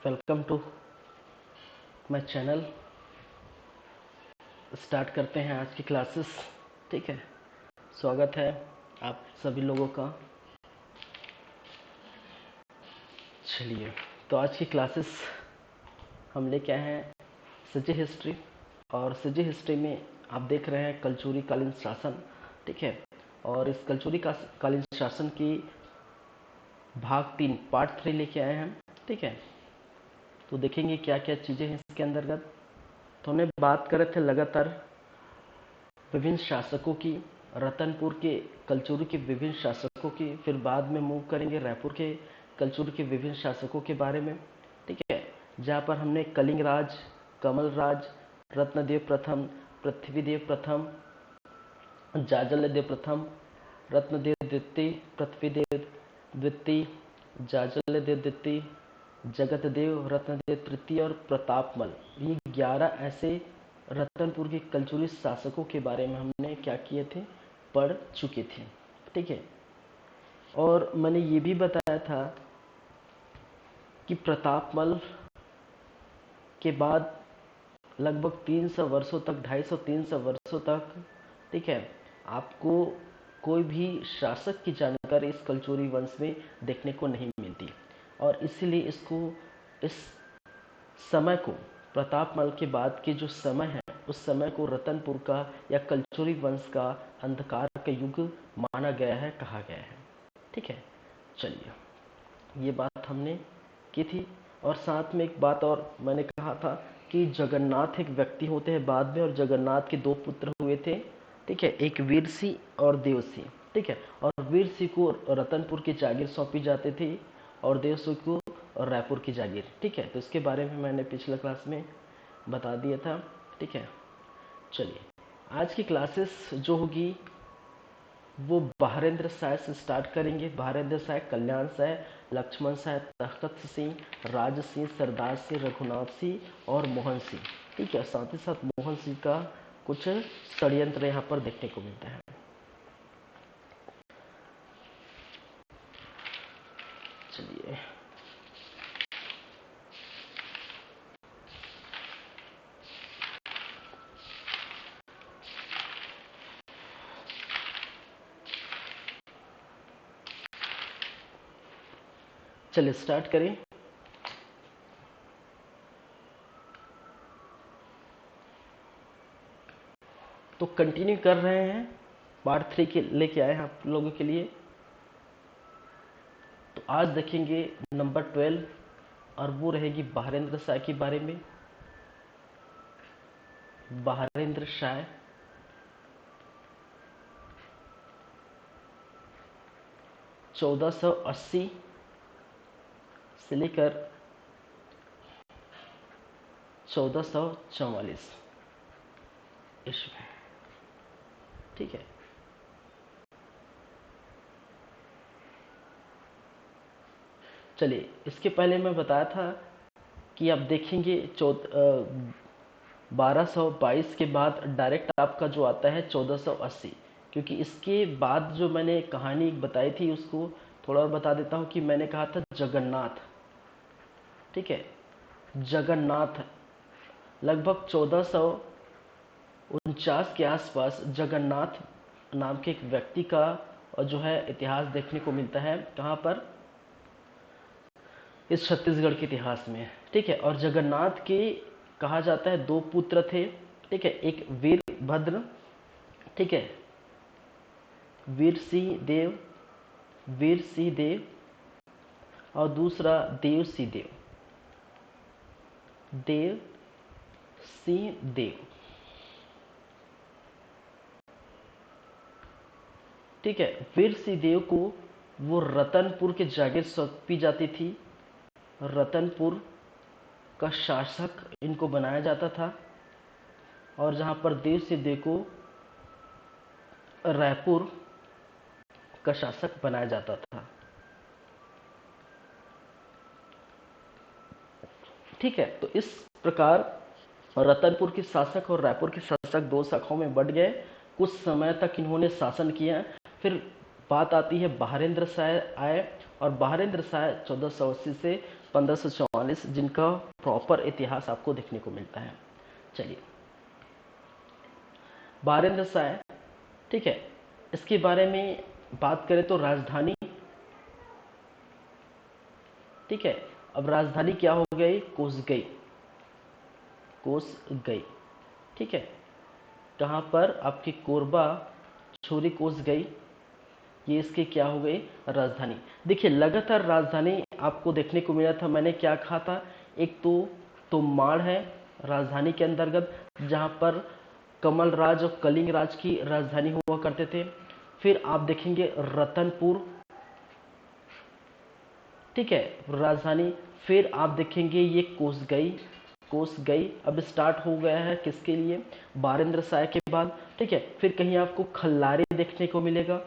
Welcome to my channel. Start करते हैं आज की क्लासेस। ठीक है, स्वागत है आप सभी लोगों का। चलिए, तो आज की क्लासेस हम लेके आए हैं सिजी हिस्ट्री। और सिजी हिस्ट्री में आप देख रहे हैं कलचुरी कालीन शासन। ठीक है, और इस कलचुरी कालीन शासन की भाग 3 पार्ट 3 लेके आए हैं। ठीक है, तो देखेंगे क्या क्या चीज़ें हैं इसके अंतर्गत। तो हमने बात कर रहे थे लगातार विभिन्न शासकों की, रतनपुर के कलचुरी के विभिन्न शासकों की, फिर बाद में मूव करेंगे रायपुर के कलचुरी के विभिन्न शासकों के बारे में। ठीक है, जहाँ पर हमने कलिंग राज, कमल राज, रत्नदेव प्रथम, पृथ्वीदेव प्रथम, जाजलदेव प्रथम, रत्नदेव द्वितीय, पृथ्वीदेव द्वितीय, जाजलदेव द्वितीय, जगतदेव, रत्नदेव तृतीय और प्रतापमल, ये 11 ऐसे रतनपुर के कलचुरी शासकों के बारे में हमने क्या किए थे, पढ़ चुके थे। ठीक है, और मैंने ये भी बताया था कि प्रतापमल के बाद लगभग 300 वर्षों तक, 250-300 वर्षों तक, ठीक है, आपको कोई भी शासक की जानकारी इस कलचुरी वंश में देखने को नहीं मिलती। और इसीलिए इसको, इस समय को, प्रतापमल के बाद के जो समय है, उस समय को रतनपुर का या कलचुरी वंश का अंधकार का युग माना गया है, कहा गया है। ठीक है, चलिए, ये बात हमने की थी। और साथ में एक बात और मैंने कहा था कि जगन्नाथ एक व्यक्ति होते हैं बाद में, और जगन्नाथ के 2 पुत्र हुए थे। ठीक है, एक वीर सिंह और देव सिंह। ठीक है, और वीर सिंह को रतनपुर की जागीर सौंपी जाती थी और देव सिंह को रायपुर की जागीर। ठीक है, तो इसके बारे में मैंने पिछले क्लास में बता दिया था। ठीक है, चलिए, आज की क्लासेस जो होगी वो बहारेंद्र शाह से स्टार्ट करेंगे। बहारेंद्र शाह, कल्याण शाह, लक्ष्मण शाह, तख्त सिंह, राज सिंह, सरदार सिंह, रघुनाथ सिंह और मोहन सिंह। ठीक है, साथ ही साथ मोहन सिंह का कुछ षड्यंत्र यहाँ पर देखने को मिलता है। चलिए, चलिए स्टार्ट करें। तो कंटिन्यू कर रहे हैं, पार्ट 3 के लेके आए हैं आप लोगों के लिए। तो आज देखेंगे नंबर 12, और वो रहेगी बहारेंद्र शाह के बारे में। बहारेंद्र शाह 1480 से लेकर 1444 ईस्वी। ठीक है, चलिए, इसके पहले मैं बताया था कि आप देखेंगे 1222 के बाद डायरेक्ट आपका जो आता है 1480, क्योंकि इसके बाद जो मैंने कहानी बताई थी उसको थोड़ा और बता देता हूँ कि मैंने कहा था जगन्नाथ। ठीक है, जगन्नाथ लगभग 1449 के आसपास जगन्नाथ नाम के एक व्यक्ति का जो है इतिहास देखने को मिलता है। कहाँ पर? इस छत्तीसगढ़ के इतिहास में। ठीक है, और जगन्नाथ के कहा जाता है 2 पुत्र थे। ठीक है, एक वीरभद्र, ठीक है, वीर सिंह देव, और दूसरा देव सिंह देव। ठीक है, वीर सिंह देव को वो रतनपुर के जागीर सौंपी जाती थी। रतनपुर का शासक इनको बनाया जाता था, और जहां पर देव सिंह देव को रायपुर का शासक बनाया जाता था। ठीक है, तो इस प्रकार रतनपुर के शासक और रायपुर के शासक 2 शाखाओं में बढ़ गए। कुछ समय तक इन्होंने शासन किया। फिर बात आती है बहारेंद्र शाह आए, और बहारेंद्र शाह 1480 से 1544, जिनका प्रॉपर इतिहास आपको देखने को मिलता है। चलिए, बारेंद्र शाह, ठीक है, इसके बारे में बात करें तो राजधानी, ठीक है, अब राजधानी क्या हो गई? कोसगई, कोसगई, ठीक है, कहाँ पर? आपकी कोरबा छोरी कोसगई, ये इसकी क्या हो गई? राजधानी। देखिए, लगातार राजधानी आपको देखने को मिला था। मैंने क्या कहा था? एक तो तोमाड़ है राजधानी के अंतर्गत, जहाँ पर कमल राज और कलिंग राज की राजधानी हुआ करते थे। फिर आप देखेंगे रतनपुर, ठीक है, राजधानी। फिर आप देखेंगे ये कोसगई, कोसगई अब स्टार्ट हो गया है किसके लिए? बारेंद्र शाह के बाद, ठीक है। फिर कहीं आपको खल्लारी देखने को मिलेगा,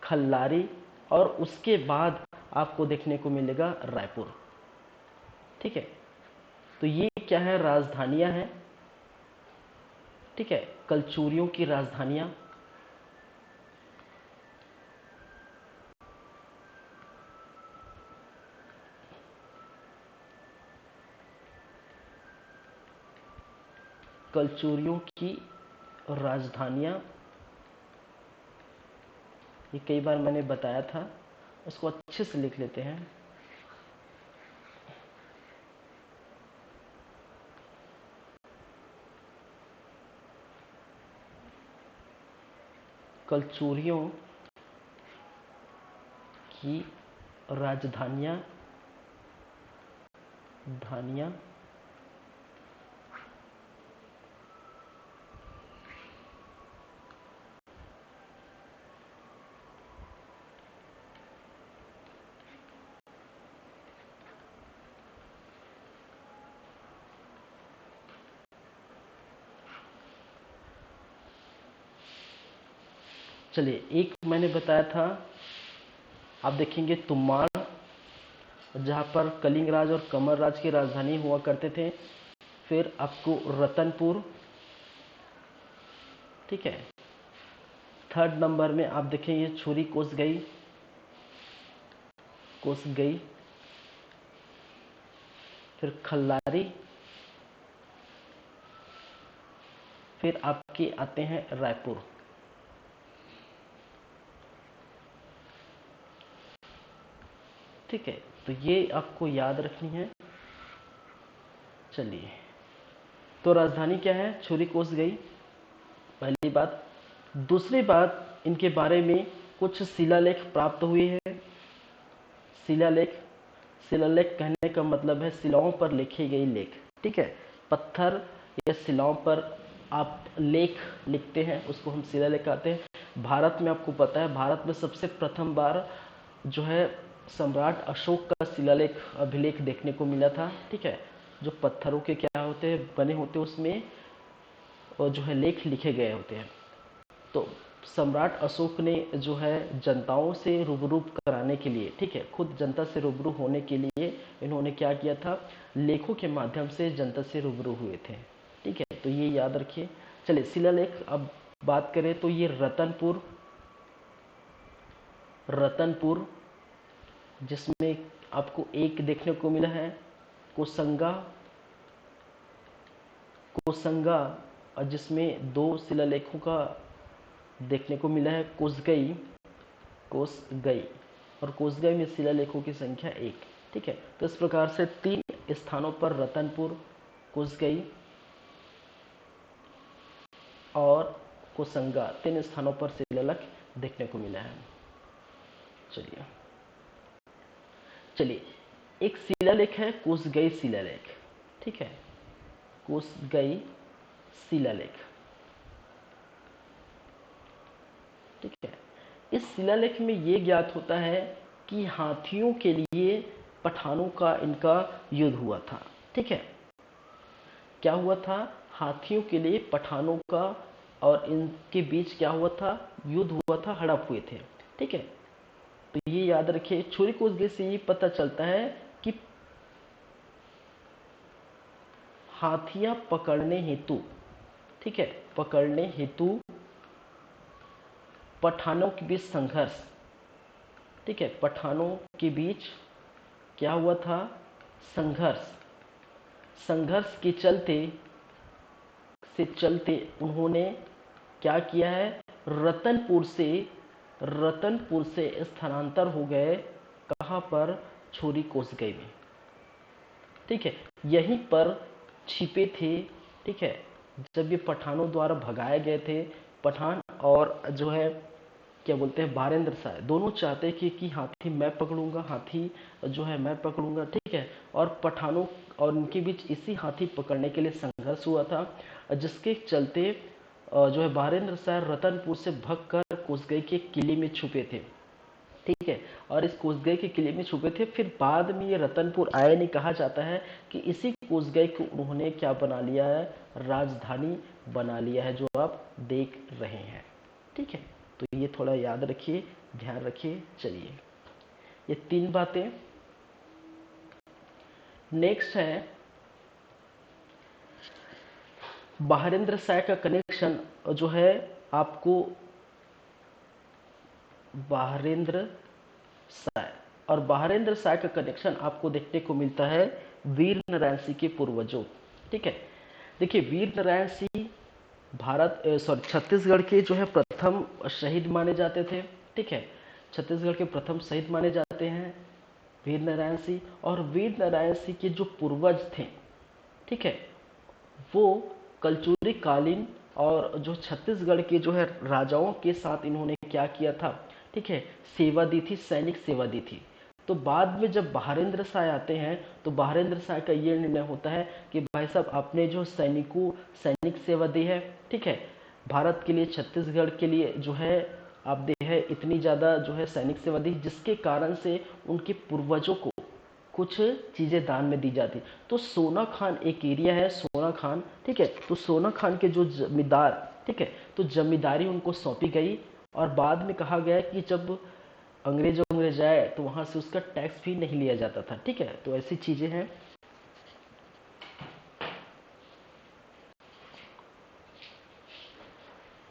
खल्लारी, और उसके बाद आपको देखने को मिलेगा रायपुर, ठीक है। तो ये क्या है? राजधानियां हैं, ठीक है, कलचुरियों की राजधानियां। कलचुरियों की राजधानियां, ये कई बार मैंने बताया था, उसको अच्छे से लिख लेते हैं। कलचुरियों की राजधानियां, धानियां, चलिए, एक मैंने बताया था, आप देखेंगे तुम्बाड़, जहाँ पर कलिंग राज और कमर राज की राजधानी हुआ करते थे। फिर आपको रतनपुर, ठीक है। थर्ड नंबर में आप देखेंगे छुरी कोसगई, कोसगई। फिर खल्लारी, फिर आपके आते हैं रायपुर, ठीक है। तो ये आपको याद रखनी है। चलिए, तो राजधानी क्या है? छुरी कोसगई, पहली बात। दूसरी बात, इनके बारे में कुछ शिलालेख प्राप्त हुए हैं। शिलालेख, शिलालेख कहने का मतलब है शिलाओं पर लिखे गए लेख, ठीक है। पत्थर या शिलाओं पर आप लेख लिखते हैं, उसको हम शिलालेख कहते हैं। भारत में आपको पता है, भारत में सबसे प्रथम बार जो है सम्राट अशोक का शिलालेख अभिलेख देखने को मिला था, ठीक है। जो पत्थरों के क्या होते हैं, बने होते हैं, उसमें और जो है लेख लिखे गए होते हैं। तो सम्राट अशोक ने जो है जनताओं से रूबरू कराने के लिए, ठीक है, खुद जनता से रूबरू होने के लिए इन्होंने क्या किया था? लेखों के माध्यम से जनता से रूबरू हुए थे, ठीक है। तो ये याद रखिए। चलिए, शिलालेख अब बात करें तो ये रतनपुर, रतनपुर, जिसमें आपको एक देखने को मिला है कोसंगा, कोसंगा, और जिसमें दो शिलालेखों का देखने को मिला है कोसगई, कोसगई, और कोसगई में शिलालेखों की संख्या एक, ठीक है। तो इस प्रकार से 3 स्थानों पर रतनपुर, कोसगई और कोसंगा, 3 स्थानों पर शिलालेख देखने को मिला है। चलिए, चलिए, एक शिलालेख है कोसगई शिलालेख, ठीक है, कोसगई शिलालेख, ठीक है। इस शिलालेख में ये ज्ञात होता है कि हाथियों के लिए पठानों का इनका युद्ध हुआ था, ठीक है। क्या हुआ था? हाथियों के लिए पठानों का और इनके बीच क्या हुआ था? युद्ध हुआ था, हड़प हुए थे, ठीक है। तो ये याद रखिए। छुरी कोसगई से ये पता चलता है कि हाथियां पकड़ने हेतु, ठीक है, पकड़ने हेतु पठानों के बीच संघर्ष, ठीक है, पठानों के बीच क्या हुआ था? संघर्ष संघर्ष के चलते उन्होंने क्या किया है, रतनपुर से स्थानांतर हो गए, कहाँ पर, छोरी कोसगई में। ठीक है, यहीं पर छिपे थे। ठीक है, जब ये पठानों द्वारा भगाए गए थे, पठान और जो है क्या बोलते हैं बारेंद्र शाह, दोनों चाहते कि हाथी मैं पकड़ूंगा, हाथी जो है मैं पकड़ूंगा। ठीक है, और पठानों और उनके बीच इसी हाथी पकड़ने के लिए संघर्ष हुआ था, जिसके चलते जो है बारेंद्र शाह रतनपुर से भगकर कोसगई के किले में छुपे थे। ठीक है, और इस कोसगई के किले में छुपे थे, फिर बाद में ये रतनपुर आए। नहीं, कहा जाता है कि इसी कोसगई को उन्होंने क्या बना लिया है, राजधानी बना लिया है, जो आप देख रहे हैं। ठीक है, तो ये थोड़ा याद रखिए, ध्यान रखिए। चलिए, ये 3 बातें। नेक्स्ट है बहारेंद्र शाह का कनेक्शन जो है आपको, बहारेंद्र शाह और बहारेंद्र शाह का कनेक्शन आपको देखने को मिलता है वीर नारायण सिंह के पूर्वजों। ठीक है, देखिए वीर नारायण सिंह छत्तीसगढ़ के जो है प्रथम शहीद माने जाते थे। ठीक है, छत्तीसगढ़ के प्रथम शहीद माने जाते हैं वीर नारायण सिंह। और वीर नारायण सिंह के जो पूर्वज थे, ठीक है, वो कलचुरी कालीन और जो छत्तीसगढ़ के जो है राजाओं के साथ इन्होंने क्या किया था, ठीक है, सेवा दी थी, सैनिक सेवा दी थी। तो बाद में जब बहारेंद्र शाह आते हैं, तो बहारेंद्र शाह का ये निर्णय होता है कि भाई साहब आपने जो सैनिक सेवा दी है, ठीक है, भारत के लिए, छत्तीसगढ़ के लिए जो है आप दे है इतनी ज़्यादा जो है सैनिक सेवा दी, जिसके कारण से उनके पूर्वजों को कुछ चीज़ें दान में दी जाती। तो सोना खान एक एरिया है, सोना खान। ठीक है, तो सोना खान के जो जमींदार, ठीक है, तो जमींदारी उनको सौंपी गई। और बाद में कहा गया कि जब अंग्रेज आए तो वहाँ से उसका टैक्स भी नहीं लिया जाता था। ठीक है, तो ऐसी चीज़ें हैं।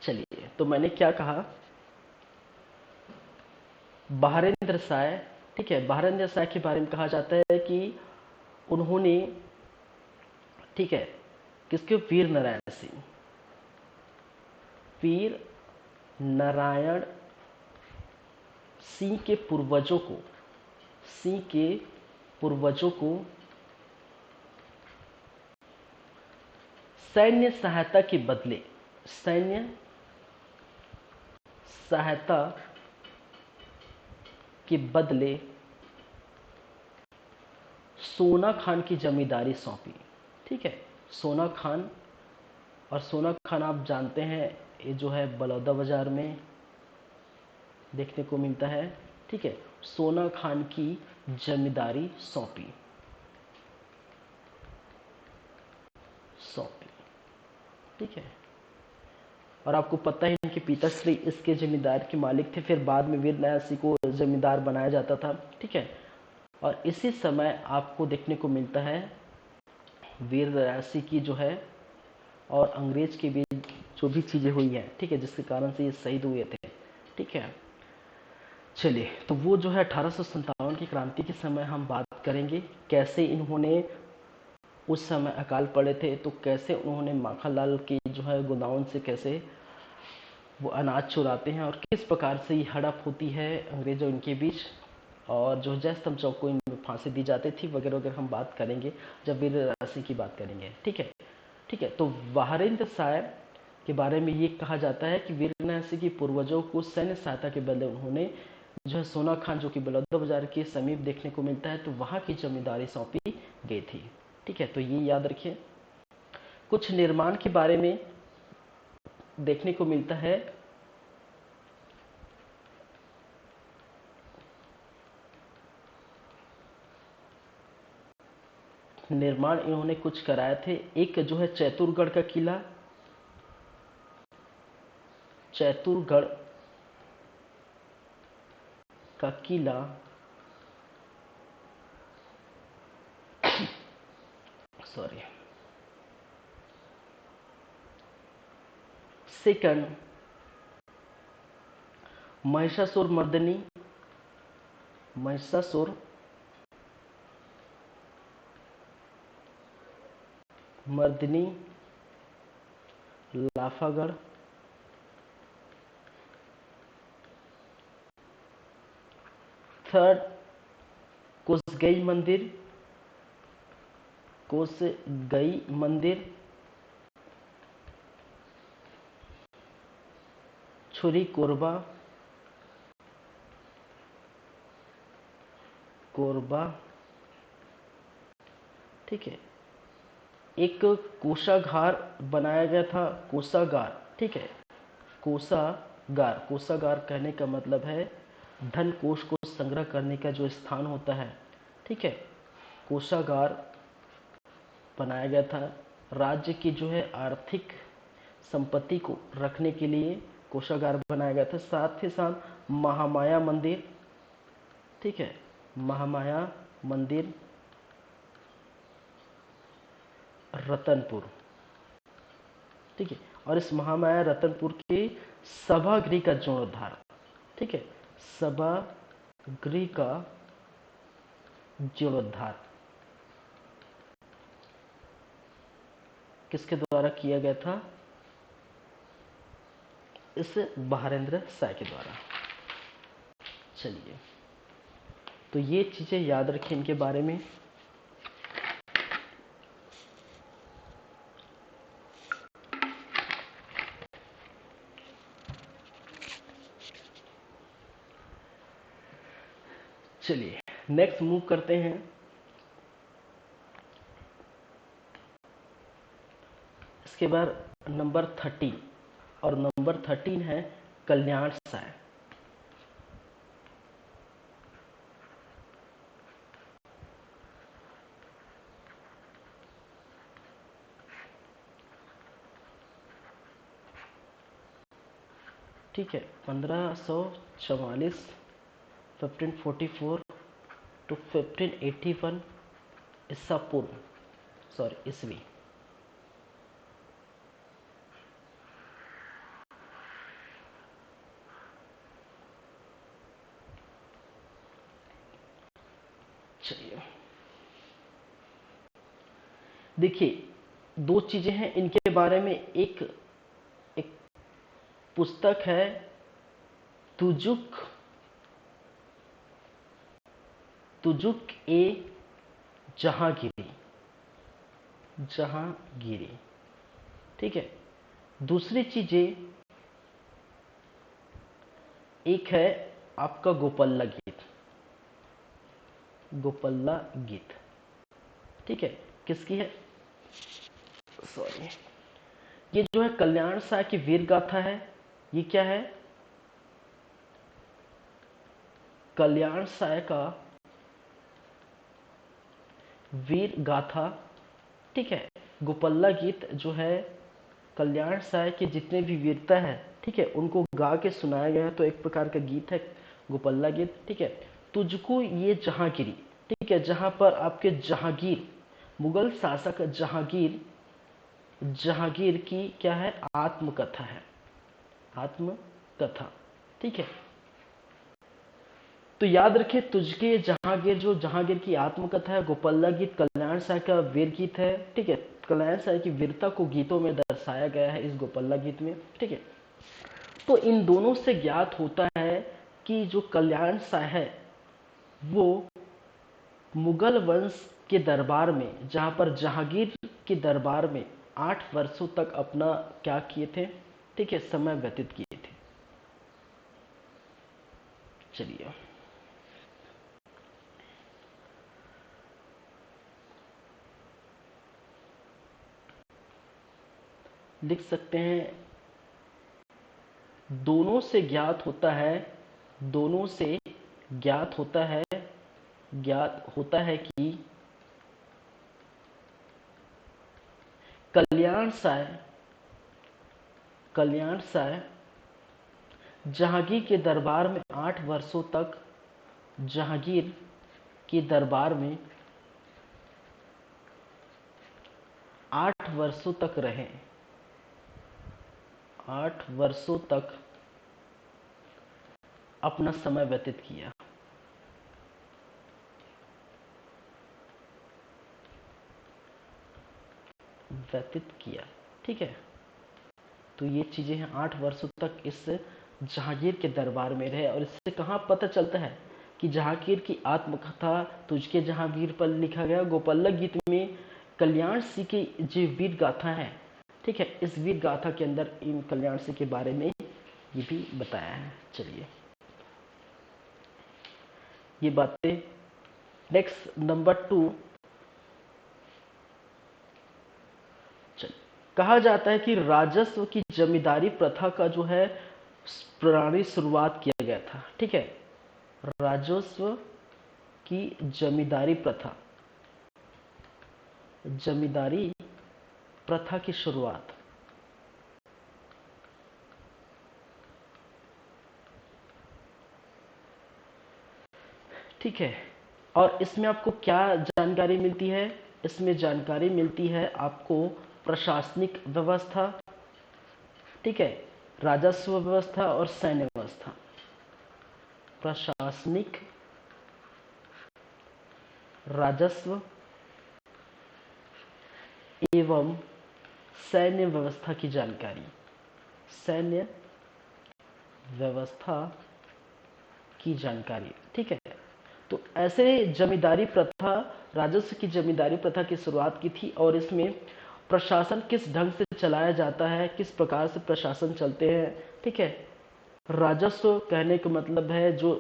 चलिए, तो मैंने क्या कहा, बहारेंद्र शाह, ठीक है, बहारेंद्र शाह के बारे में कहा जाता है कि उन्होंने, ठीक है, किसके, वीर नारायण सिंह, वीर नारायण सिंह के पूर्वजों को, सिंह के पूर्वजों को सैन्य सहायता के बदले, सैन्य सहायता के बदले सोना खान की जमींदारी सौंपी। ठीक है, सोना खान, और सोना खान आप जानते हैं ये जो है बलौदा बाजार में देखने को मिलता है। ठीक है, सोना खान की जमींदारी सौंपी। ठीक है, और आपको पता है कि पिताश्री इसके जमींदार के मालिक थे, फिर बाद में वीर नारायण सिंह को जमींदार बनाया जाता था। ठीक है, और इसी समय आपको देखने को मिलता है वीर नारायण सिंह की जो है और अंग्रेज के बीच जो भी चीज़ें हुई हैं, ठीक है, जिसके कारण से ये शहीद हुए थे। ठीक है, चलिए, तो वो जो है 1857 की क्रांति के समय हम बात करेंगे, कैसे इन्होंने उस समय अकाल पड़े थे, तो कैसे उन्होंने माखनलाल की जो है गोदाउन से कैसे वो अनाज चुराते हैं, और किस प्रकार से ये हड़प होती है अंग्रेजों इनके बीच, और जो जयस्तंभ चौक को इनमें फांसी दी जाती थी, वगैरह वगैरह हम बात करेंगे जब वीर राशि की बात करेंगे। ठीक है, ठीक है, तो बहारेंद्र शाह के बारे में ये कहा जाता है कि वीर नारायण सिंह के पूर्वजों को सैन्य सहायता के बदले उन्होंने जो है सोना खान, जो कि बलौदा बाजार के समीप देखने को मिलता है, तो वहाँ की जमींदारी सौंपी गई थी। ठीक है, तो ये याद रखिए। कुछ निर्माण के बारे में देखने को मिलता है, निर्माण इन्होंने कुछ कराए थे। एक जो है चैतुरगढ़ का किला, चैतुरगढ़ का किला, sorry, second Mahishasur Mardini, Mahishasur Mardani, Lafagarh, third Kosgai मंदिर, कोसगई मंदिर, छुरी कोरबा, कोरबा, ठीक है। एक कोषागार बनाया गया था, कोषागार, ठीक है। कोषागार, कोषागार कहने का मतलब है धन कोष को संग्रह करने का जो स्थान होता है, ठीक है। कोषागार बनाया गया था। राज्य की जो है आर्थिक संपत्ति को रखने के लिए कोषागार बनाया गया था। साथ ही साथ महामाया मंदिर, ठीक है, महामाया मंदिर, रतनपुर, ठीक है। और इस महामाया रतनपुर के सभागृह का जीर्णोद्धार, ठीक है, सभागृह का जीर्णोद्धार किसके द्वारा किया गया था? इस बहारेंद्र शाह के द्वारा। चलिए, तो ये चीजें याद रखें इनके बारे में। चलिए नेक्स्ट मूव करते हैं। इसके बाद नंबर 13, और नंबर 13 है कल्याण साय। ठीक है, 1544 1544 टू 1581 ईसा पूर्व, सॉरी ईस्वी। चलिए देखिए, दो चीजें हैं इनके बारे में। एक एक पुस्तक है तुजुक तुजुक ए जहांगीरी, जहांगीरी, ठीक है। दूसरी चीजें, एक है आपका गोपल्ला गीत, गोपल्ला गीत, ठीक है। किसकी है? सॉरी, ये जो है कल्याण साय की वीर गाथा है। ये क्या है? कल्याण साय का वीर गाथा, ठीक है। गोपल्ला गीत जो है कल्याण साय के जितने भी वीरता है, ठीक है, उनको गा के सुनाया गया है। तो एक प्रकार का गीत है गोपल्ला गीत, ठीक है। तुझको ये जहांगीरी, ठीक है, जहां पर आपके जहांगीर, मुगल शासक जहांगीर, जहांगीर की क्या है? आत्मकथा है, आत्मकथा, ठीक है। तो याद रखिए, तुझके जहांगीर, जो जहांगीर की आत्मकथा है। गोपल्ला गीत कल्याण साय का वीर गीत है, ठीक है। कल्याण साय की वीरता को गीतों में दर्शाया गया है इस गोपल्ला गीत में, ठीक है। तो इन दोनों से ज्ञात होता है कि जो कल्याण साय है वो मुगल वंश के दरबार में, जहां पर जहांगीर के दरबार में 8 वर्षों तक अपना क्या किए थे, ठीक है, समय व्यतीत किए थे। चलिए लिख सकते हैं, दोनों से ज्ञात होता है, दोनों से ज्ञात होता है, ज्ञात होता है कि कल्याण साय, कल्याण साय जहांगीर के दरबार में 8 वर्षों तक, जहांगीर के दरबार में 8 वर्षों तक रहे, 8 वर्षों तक अपना समय व्यतीत किया। व्यतीत किया। ठीक है, तो ये चीज़ें हैं। 8 वर्षों तक इस जहांगीर के दरबार में रहे। और इससे कहाँ पता चलता है कि जहांगीर की आत्मकथा तुझके जहांगीर पर लिखा गया गोपालक गीत में कल्याण सिंह की जो वीर गाथा है, ठीक है, इस वीर गाथा के अंदर इन कल्याण सिंह के बारे में ये भी बताया है। चलिए ये बातें। नेक्स्ट नंबर 2, कहा जाता है कि राजस्व की जमींदारी प्रथा का जो है पुरानी शुरुआत किया गया था। ठीक है, राजस्व की जमींदारी प्रथा, जमींदारी प्रथा की शुरुआत, ठीक है। और इसमें आपको क्या जानकारी मिलती है? इसमें जानकारी मिलती है आपको प्रशासनिक व्यवस्था, ठीक है, राजस्व व्यवस्था और सैन्य व्यवस्था। प्रशासनिक, राजस्व एवं सैन्य व्यवस्था की जानकारी, सैन्य व्यवस्था की जानकारी, ठीक है। तो ऐसे जमींदारी प्रथा, राजस्व की जमींदारी प्रथा की शुरुआत की थी। और इसमें प्रशासन किस ढंग से चलाया जाता है, किस प्रकार से प्रशासन चलते हैं, ठीक है। राजस्व कहने का मतलब है जो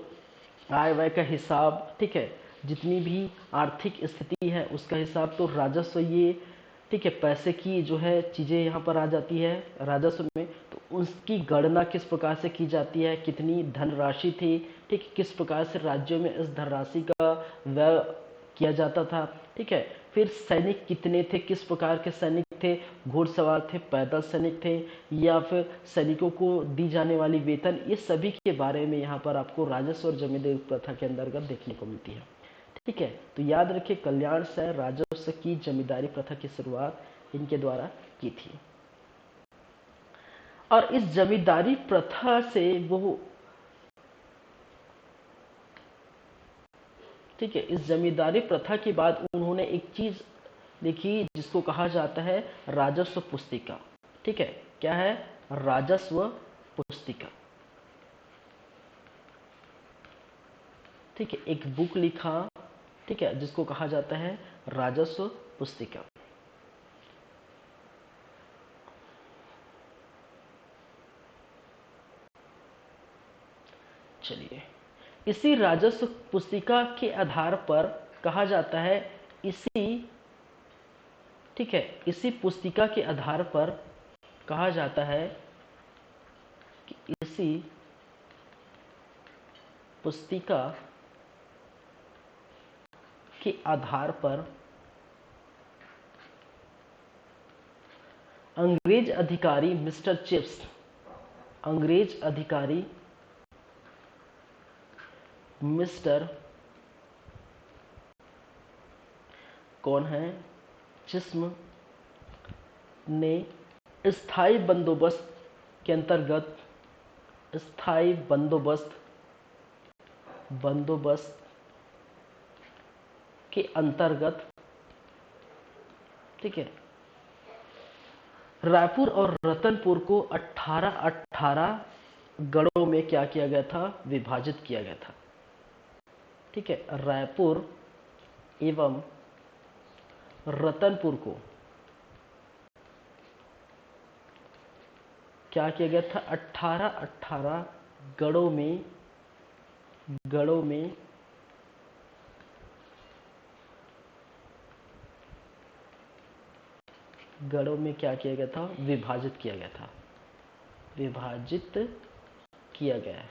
आय व्यय का हिसाब, ठीक है, जितनी भी आर्थिक स्थिति है उसका हिसाब, तो राजस्व ये, ठीक है, पैसे की जो है चीज़ें यहाँ पर आ जाती है राजस्व में। तो उसकी गणना किस प्रकार से की जाती है, कितनी धनराशि थी, ठीक है, किस प्रकार से राज्यों में इस धनराशि का व्यय किया जाता था, ठीक है। फिर सैनिक कितने थे, किस प्रकार के सैनिक थे, घुड़सवार थे, पैदल सैनिक थे, या फिर सैनिकों को दी जाने वाली वेतन, ये सभी के बारे में यहाँ पर आपको राजस्व और जमींदारी प्रथा के अंतर्गत देखने को मिलती है। ठीक है, तो याद रखिए कल्याण से राजस्व की जमींदारी प्रथा की शुरुआत इनके द्वारा की थी। और इस जमींदारी प्रथा से वो, ठीक है, इस जमींदारी प्रथा के बाद उन्होंने एक चीज लिखी जिसको कहा जाता है राजस्व पुस्तिका। ठीक है, क्या है? राजस्व पुस्तिका। ठीक है, एक बुक लिखा, ठीक है, जिसको कहा जाता है राजस्व पुस्तिका। चलिए, इसी राजस्व पुस्तिका के आधार पर कहा जाता है, इसी, ठीक है, इसी पुस्तिका के आधार पर कहा जाता है कि इसी पुस्तिका के आधार पर अंग्रेज अधिकारी मिस्टर चिप्स, अंग्रेज अधिकारी मिस्टर, कौन है? जिस्म ने स्थायी बंदोबस्त के अंतर्गत, स्थायी बंदोबस्त, बंदोबस्त के अंतर्गत, ठीक है, रायपुर और रतनपुर को 18-18 गढ़ों में क्या किया गया था? विभाजित किया गया था। ठीक है, रायपुर एवं रतनपुर को क्या किया गया था? 18-18 गढ़ों में, गढ़ों में गढ़ों में क्या किया गया था? विभाजित किया गया था, विभाजित किया गया है।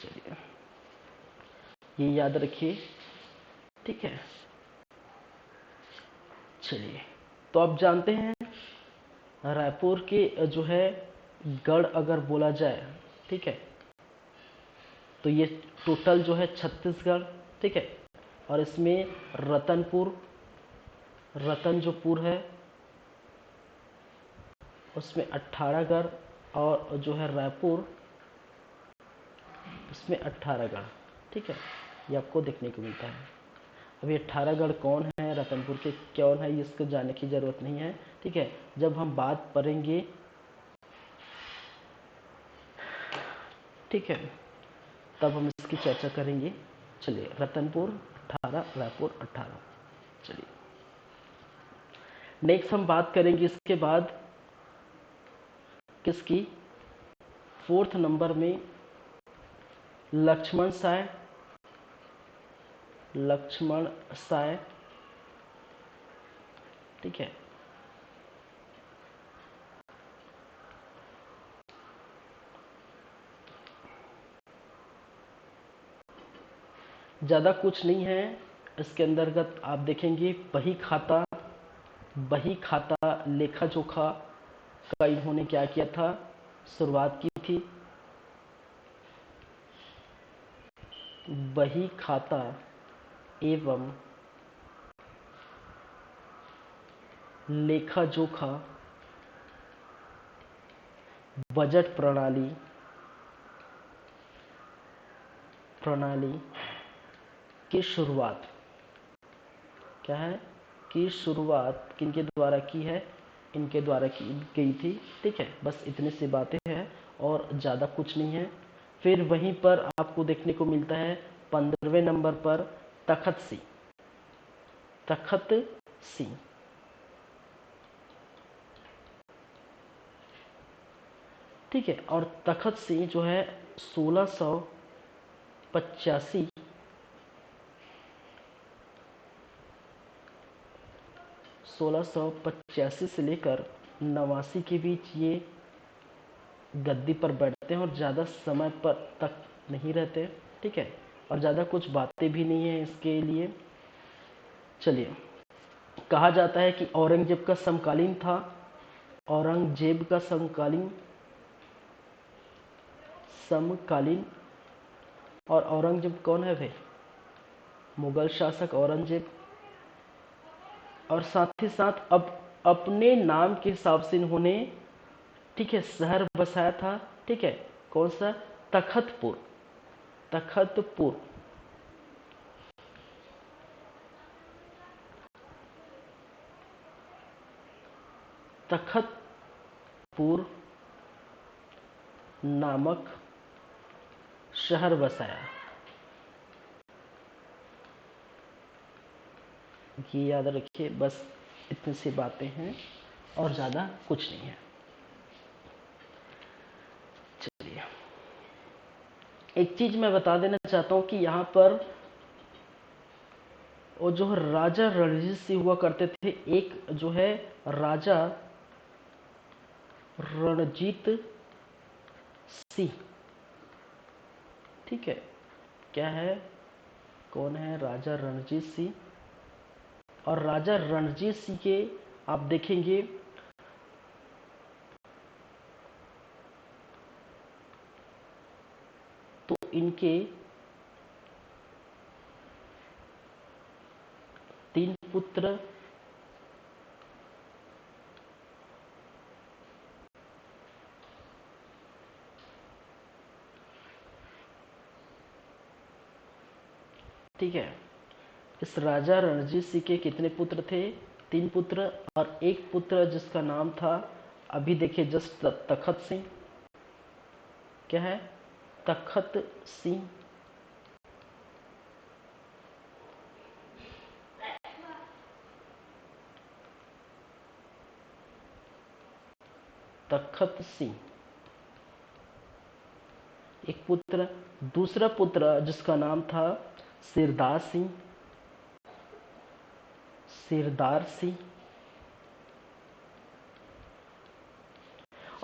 चलिए ये याद रखिए, ठीक है। चलिए, तो आप जानते हैं रायपुर के जो है गढ़ अगर बोला जाए, ठीक है, तो ये टोटल जो है 36 गढ़, ठीक है। और इसमें रतनपुर, रतन जो पुर है उसमें 18 गढ़, और जो है रायपुर उसमें 18 गढ़, ठीक है। ये आपको देखने को मिलता है। अभी 18 गढ़ कौन है, रतनपुर के कौन है, ये इसको जानने की ज़रूरत नहीं है, ठीक है। जब हम बात करेंगे, ठीक है, तब हम इसकी चर्चा करेंगे। चलिए, रतनपुर 18, रायपुर 18। चलिए, नेक्स्ट हम बात करेंगे इसके बाद किसकी, 4th नंबर में लक्ष्मण साय। लक्ष्मण साय, ठीक है। ज़्यादा कुछ नहीं है इसके अंतर्गत। आप देखेंगे बही खाता, बही खाता लेखा जोखा का इन्होंने क्या किया था, शुरुआत की थी। बही खाता एवं लेखा जोखा बजट प्रणाली की शुरुआत क्या है, की शुरुआत किनके द्वारा की है, इनके द्वारा की गई थी, ठीक है। बस इतनी सी बातें हैं और ज़्यादा कुछ नहीं है। फिर वहीं पर आपको देखने को मिलता है 15वें नंबर पर तखत सिंह। तखत सिंह, ठीक है। और तखत सिंह जो है 1685 1685 से लेकर 89 के बीच ये गद्दी पर बैठते हैं और ज़्यादा समय पर तक नहीं रहते, ठीक है। और ज़्यादा कुछ बातें भी नहीं है इसके लिए। चलिए, कहा जाता है कि औरंगजेब का समकालीन था। औरंगजेब का समकालीन। और औरंगजेब कौन है भाई, मुगल शासक औरंगजेब। और साथ ही साथ अब अपने नाम के हिसाब से इन्होंने, ठीक है, शहर बसाया था, ठीक है। कौन सा, तखतपुर। तखतपुर, तखतपुर नामक शहर बसाया। ये याद रखिए, बस इतनी सी बातें हैं और ज़्यादा कुछ नहीं है। चलिए, एक चीज़ मैं बता देना चाहता हूँ कि यहाँ पर वो जो राजा रणजीत सिंह हुआ करते थे, एक जो है राजा रणजीत सिंह, ठीक है। क्या है, कौन है, राजा रणजीत सिंह। और राजा रणजीत सिंह के आप देखेंगे तो इनके 3 पुत्र, ठीक है। इस राजा रणजीत सिंह के कितने पुत्र थे, 3 पुत्र। और एक पुत्र जिसका नाम था, अभी देखिए जस्ट, तखत सिंह। क्या है, तखत सिंह। तखत सिंह एक पुत्र। दूसरा पुत्र जिसका नाम था सिरदार सिंह। सिरदार सिंह।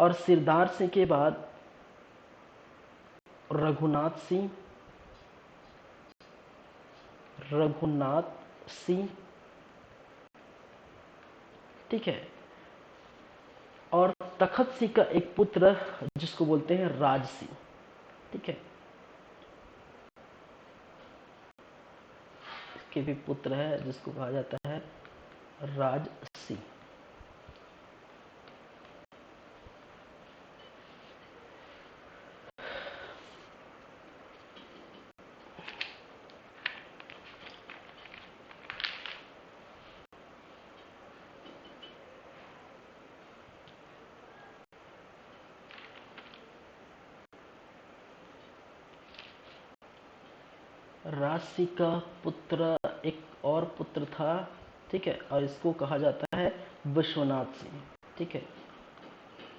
और सिरदार सिंह के बाद रघुनाथ सिंह। रघुनाथ सिंह, ठीक है। और तखत सिंह का एक पुत्र जिसको बोलते हैं राज सिंह, ठीक है। इसके भी पुत्र है जिसको कहा जाता है राज सिंह। राजसी का पुत्र एक और पुत्र था, ठीक है, और इसको कहा जाता है विश्वनाथ सिंह, ठीक है,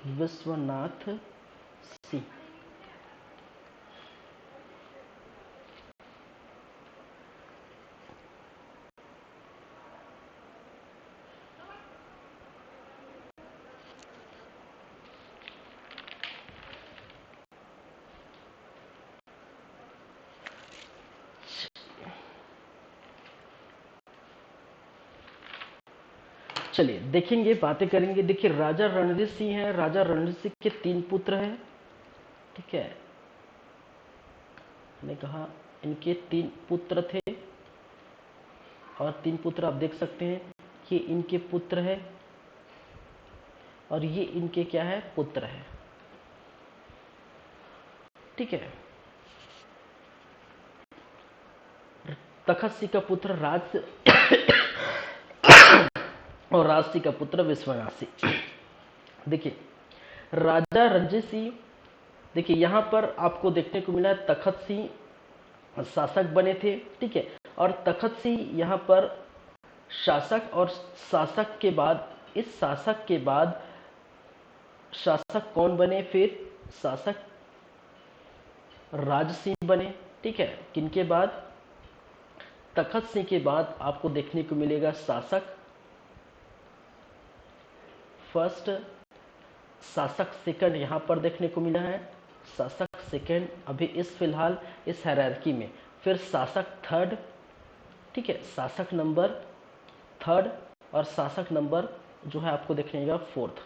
विश्वनाथ सिंह। चलिए देखेंगे, बातें करेंगे। देखिए राजा रणजीत सिंह है, राजा रणजीत सिंह के 3 पुत्र हैं, ठीक है, मैंने कहा इनके 3 पुत्र थे, और 3 पुत्र आप देख सकते हैं, ये इनके पुत्र है और ये इनके क्या है, पुत्र है, ठीक है। तखत सिंह का पुत्र राज और राज सिंह का पुत्र विश्वनाथ सिंह। देखिए राजा रणजीत सिंह, देखिए यहां पर आपको देखने को मिला है तखत सिंह शासक बने थे, ठीक है, और तखत सिंह यहां पर शासक, और शासक के बाद, इस शासक के बाद शासक कौन बने, फिर शासक राज सिंह बने, ठीक है। किनके बाद, तखत सिंह के बाद आपको देखने को मिलेगा शासक फर्स्ट, शासक सेकंड यहां पर देखने को मिला है, शासक सेकंड अभी इस फिलहाल इस हायरार्की में, फिर शासक थर्ड, ठीक है, शासक नंबर थर्ड, और शासक नंबर जो है आपको देखने का फोर्थ,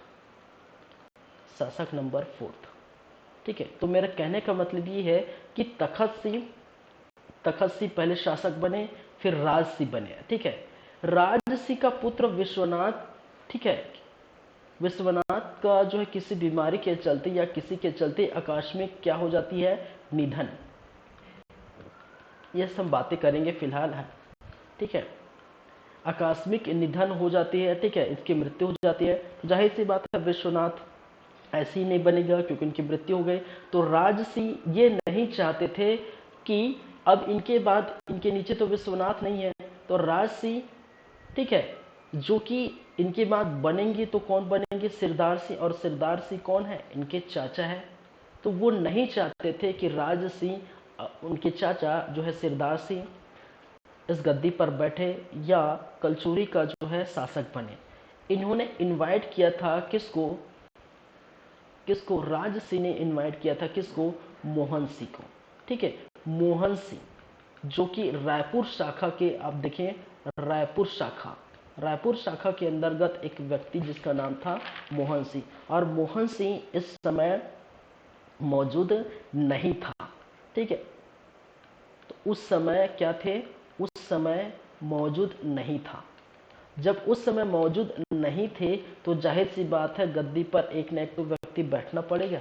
शासक नंबर फोर्थ, ठीक है। तो मेरा कहने का मतलब ये है कि तखत सिंह पहले शासक बने, फिर राज सिंह बने, ठीक है। राज सिंह का पुत्र विश्वनाथ, ठीक है, विश्वनाथ का जो है किसी बीमारी के चलते या किसी के चलते आकस्मिक क्या हो जाती है, निधन। ये सब बातें करेंगे फिलहाल है, ठीक है। आकस्मिक निधन हो जाती है, ठीक है, इसकी मृत्यु हो जाती है, तो जाहिर सी बात है विश्वनाथ ऐसे ही नहीं बनेगा क्योंकि इनकी मृत्यु हो गई। तो राज सिंह ये नहीं चाहते थे कि अब इनके बाद इनके नीचे तो विश्वनाथ नहीं है, तो राज सिंह, ठीक है, जो कि इनके बाद बनेंगे तो कौन बनेंगे, सिरदार सिंह, और सिरदार सिंह कौन है, इनके चाचा है। तो वो नहीं चाहते थे कि राज सिंह उनके चाचा जो है सिरदार सिंह इस गद्दी पर बैठे या कलचुरी का जो है शासक बने। इन्होंने इनवाइट किया था किसको, किसको, राज सिंह ने इनवाइट किया था किसको, मोहन सिंह को, ठीक है। मोहन सिंह जो कि रायपुर शाखा के, आप देखें रायपुर शाखा के अंतर्गत एक व्यक्ति जिसका नाम था मोहन सिंह, और मोहन सिंह इस समय मौजूद नहीं था, ठीक है। तो उस समय क्या थे, उस समय मौजूद नहीं था। जब उस समय मौजूद नहीं थे तो जाहिर सी बात है गद्दी पर एक न एक तो व्यक्ति बैठना पड़ेगा,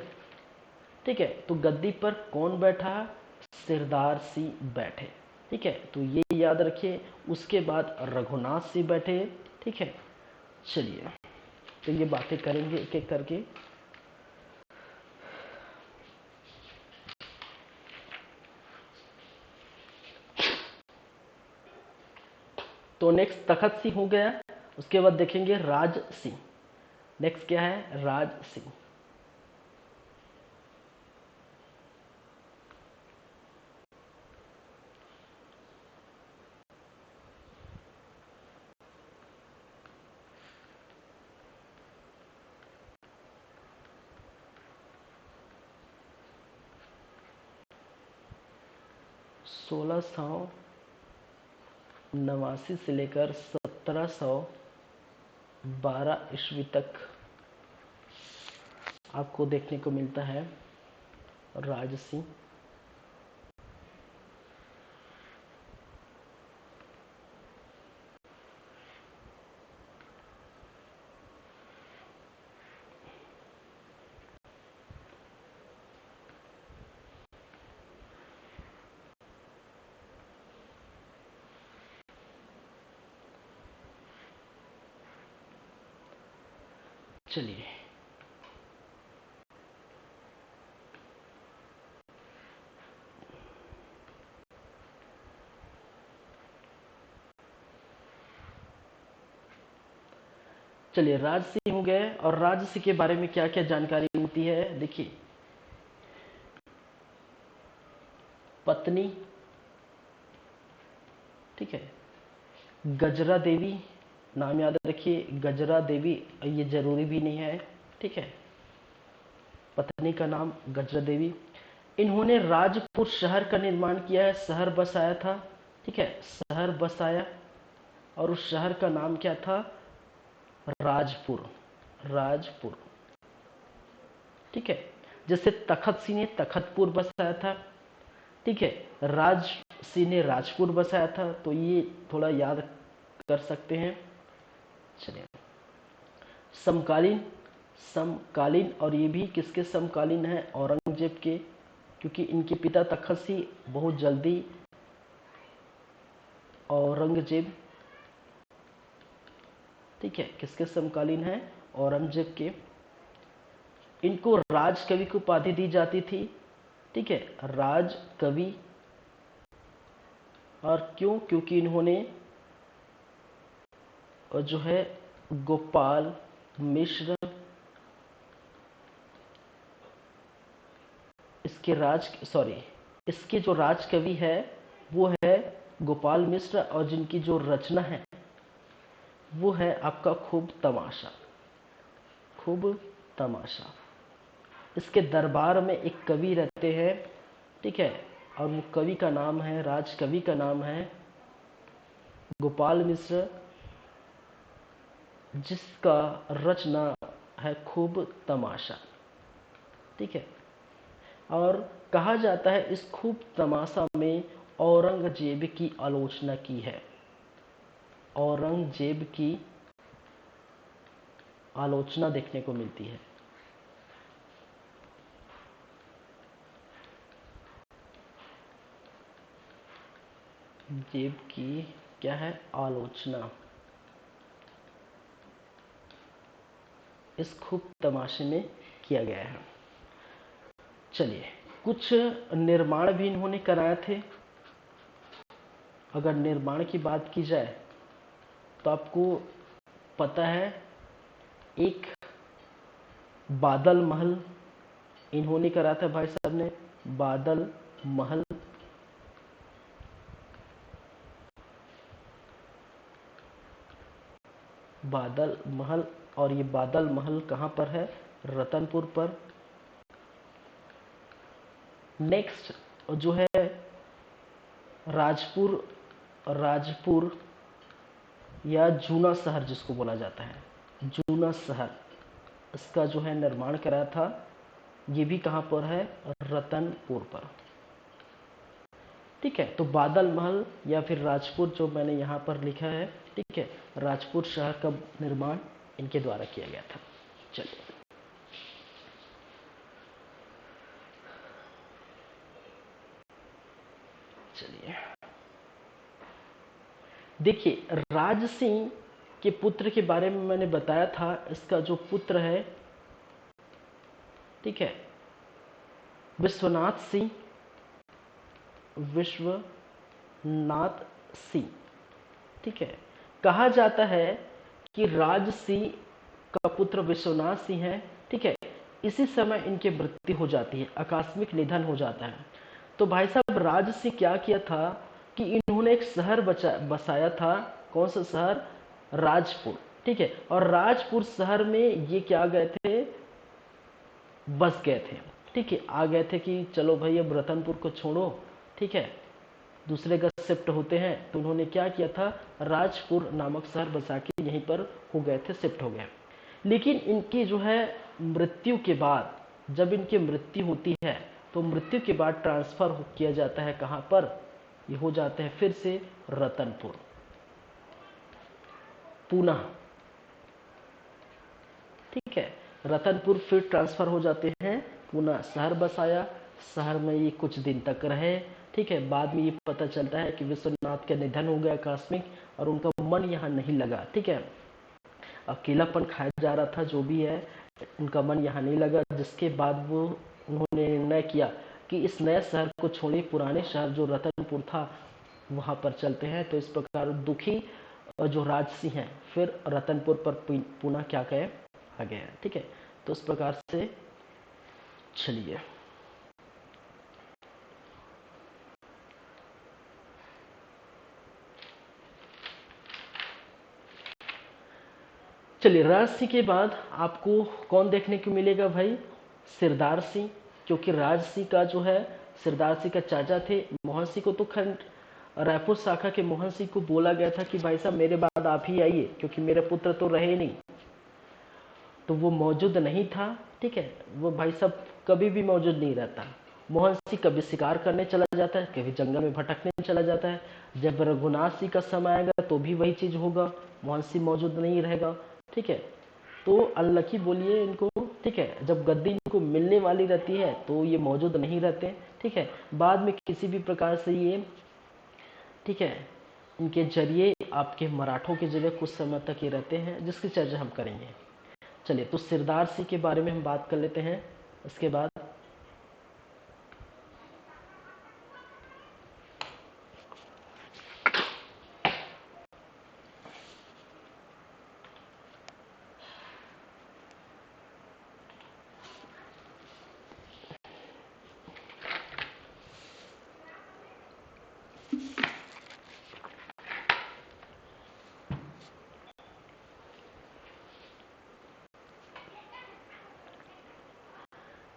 ठीक है। तो गद्दी पर कौन बैठा, सिरदार सिंह बैठे, ठीक है। तो ये याद रखिए। उसके बाद रघुनाथ सिंह बैठे, ठीक है। चलिए तो ये बातें करेंगे एक एक करके। तो नेक्स्ट तखत सिंह हो गया, उसके बाद देखेंगे राज सिंह। नेक्स्ट क्या है, राज सिंह। सोलह सौ नवासी से लेकर 1712 ईस्वी तक आपको देखने को मिलता है राज सिंह। चलिए चलिए, राजसी हो गए। और राजसी के बारे में क्या क्या जानकारी मिलती है, देखिए, पत्नी, ठीक है, गजरा देवी, नाम याद रखिए, गजरा देवी, ये जरूरी भी नहीं है, ठीक है, पत्नी का नाम गजरा देवी। इन्होंने राजपुर शहर का निर्माण किया है, शहर बसाया था, ठीक है, शहर बसाया, और उस शहर का नाम क्या था, राजपुर, राजपुर, ठीक है। जैसे तखत सिंह ने तखतपुर बसाया था, ठीक है, राज सिंह ने राजपुर बसाया था, तो ये थोड़ा याद कर सकते हैं। चलिए, समकालीन, समकालीन, और ये भी किसके समकालीन है, औरंगजेब के, क्योंकि इनके पिता तखत सिंह बहुत जल्दी औरंगजेब, ठीक है, किसके समकालीन है, औरंगजेब के। इनको राज कवि की उपाधि दी जाती थी, ठीक है, राज कवि। और क्यों, क्योंकि इन्होंने जो है गोपाल मिश्र, इसके जो राज कवि है वो है गोपाल मिश्र, और जिनकी जो रचना है वो है आपका खूब तमाशा, खूब तमाशा। इसके दरबार में एक कवि रहते हैं, ठीक है, और वो कवि का नाम है, राज कवि का नाम है गोपाल मिश्र, जिसका रचना है खूब तमाशा, ठीक है। और कहा जाता है इस खूब तमाशा में औरंगजेब की आलोचना की है, औरंगजेब की आलोचना देखने को मिलती है। जेब की क्या है, आलोचना, इस खूब तमाशे में किया गया है। चलिए, कुछ निर्माण भी इन्होंने कराए थे। अगर निर्माण की बात की जाए तो आपको पता है, एक बादल महल इन्होंने करा था भाई साहब ने, बादल महल, बादल महल। और ये बादल महल कहाँ पर है, रतनपुर पर। नेक्स्ट जो है राजपुर, राजपुर या जूना शहर जिसको बोला जाता है, जूना शहर, इसका जो है निर्माण कराया था, ये भी कहाँ पर है, रतनपुर पर, ठीक है। तो बादल महल या फिर राजपुर जो मैंने यहाँ पर लिखा है, ठीक है, राजपुर शहर का निर्माण इनके द्वारा किया गया था। चलिए, चलिए, देखिए, राज सिंह के पुत्र के बारे में मैंने बताया था, इसका जो पुत्र है, ठीक है, विश्वनाथ सिंह, विश्वनाथ सिंह, ठीक है। कहा जाता है कि राज सिंह का पुत्र विश्वनाथ सिंह है, ठीक है। इसी समय इनकी मृत्यु हो जाती है, आकस्मिक निधन हो जाता है। तो भाई साहब, राज सिंह क्या किया था कि इन्होंने एक शहर बसाया था, कौन सा शहर, राजपुर, ठीक है। और राजपुर शहर में ये क्या गए थे, बस गए थे, ठीक है, आ गए थे कि चलो भाई अब रतनपुर को छोड़ो, ठीक है, दूसरे का शिफ्ट होते हैं। तो उन्होंने क्या किया था, राजपुर नामक शहर बसा के यहीं पर हो गए थे, शिफ्ट हो गए। लेकिन इनकी जो है मृत्यु के बाद, जब इनकी मृत्यु होती है तो मृत्यु के बाद ट्रांसफर किया जाता है कहाँ पर, ये हो जाते हैं फिर से रतनपुर, पुनः, ठीक है, रतनपुर फिर ट्रांसफर हो जाते हैं, पुनः शहर बसाया, शहर में ये कुछ दिन तक रहे, ठीक है। बाद में ये पता चलता है कि विश्वनाथ का निधन हो गया आकस्मिक, और उनका मन यहाँ नहीं लगा, ठीक है, अकेलापन खाया जा रहा था, जो भी है, उनका मन यहाँ नहीं लगा, जिसके बाद वो उन्होंने निर्णय किया कि इस नए शहर को छोड़े, पुराने शहर जो रतनपुर था वहाँ पर चलते हैं। तो इस प्रकार दुखी और जो राजसी हैं फिर रतनपुर पर पुनः क्या कहे आ गए हैं। ठीक है, तो इस प्रकार से चलिए राजसी के बाद आपको कौन देखने को मिलेगा भाई, सिरदार सिंह, क्योंकि राजसी का जो है सिरदार सिंह का चाचा थे। मोहन सिंह को तो खंड रायपुर शाखा के मोहन सिंह को बोला गया था कि भाई साहब मेरे बाद आप ही आइए, क्योंकि मेरे पुत्र तो रहे नहीं, तो वो मौजूद नहीं था। ठीक है, वो भाई साहब कभी भी मौजूद नहीं रहता। मोहन सिंह कभी शिकार करने चला जाता है, कभी जंगल में भटकने चला जाता है। जब रघुनाथ सिंह का समय आएगा तो भी वही चीज होगा, मोहन सिंह मौजूद नहीं रहेगा। ठीक है, तो अनलकी बोलिए इनको। ठीक है, जब गद्दी इनको मिलने वाली रहती है तो ये मौजूद नहीं रहते। ठीक है, बाद में किसी भी प्रकार से ये, ठीक है, इनके जरिए आपके मराठों के जरिए कुछ समय तक ये रहते हैं, जिसकी चर्चा हम करेंगे। चलिए, तो सिरदार सिंह के बारे में हम बात कर लेते हैं। इसके बाद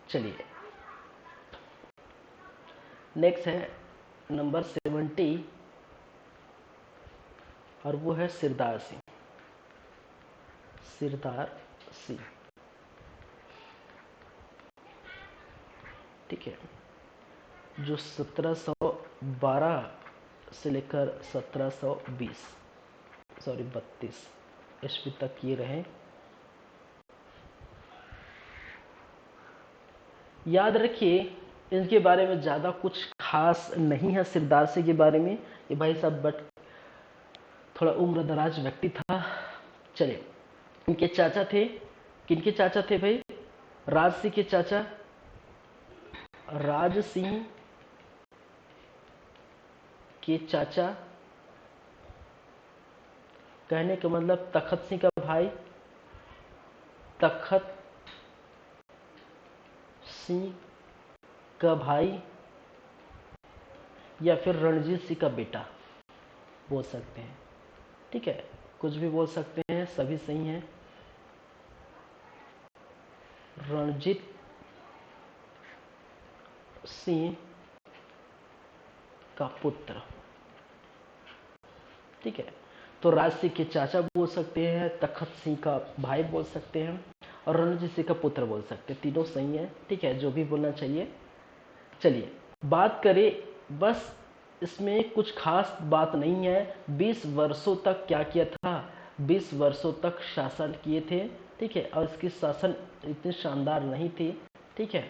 चलिए नेक्स्ट है नंबर 70, और वो है सिरदार सिंह। सिरदार सिंह, ठीक है, जो 1712 से लेकर 1720 सॉरी 32 ईस्वी तक ये रहे। याद रखिए इनके बारे में ज़्यादा कुछ खास नहीं है सिरदार सिंह के बारे में। ये भाई साहब बट थोड़ा उम्र दराज व्यक्ति था। चलिए, इनके चाचा थे, किनके चाचा थे भाई, राज सिंह के चाचा, राज सिंह के चाचा, कहने का मतलब तखत सिंह का भाई, तखत सिंह का भाई, या फिर रणजीत सिंह का बेटा बोल सकते हैं। ठीक है, कुछ भी बोल सकते हैं, सभी सही हैं। रणजीत सिंह का पुत्र। ठीक है, तो राज सिंह के चाचा बोल सकते हैं, तखत सिंह का भाई बोल सकते हैं, और रणजीत सिंह का पुत्र बोल सकते हैं। तीनों सही है। ठीक है, जो भी बोलना चाहिए। चलिए बात करें, बस इसमें कुछ खास बात नहीं है। 20 वर्षों तक क्या किया था, 20 वर्षों तक शासन किए थे। ठीक है, और इसकी शासन इतनी शानदार नहीं थी। ठीक है,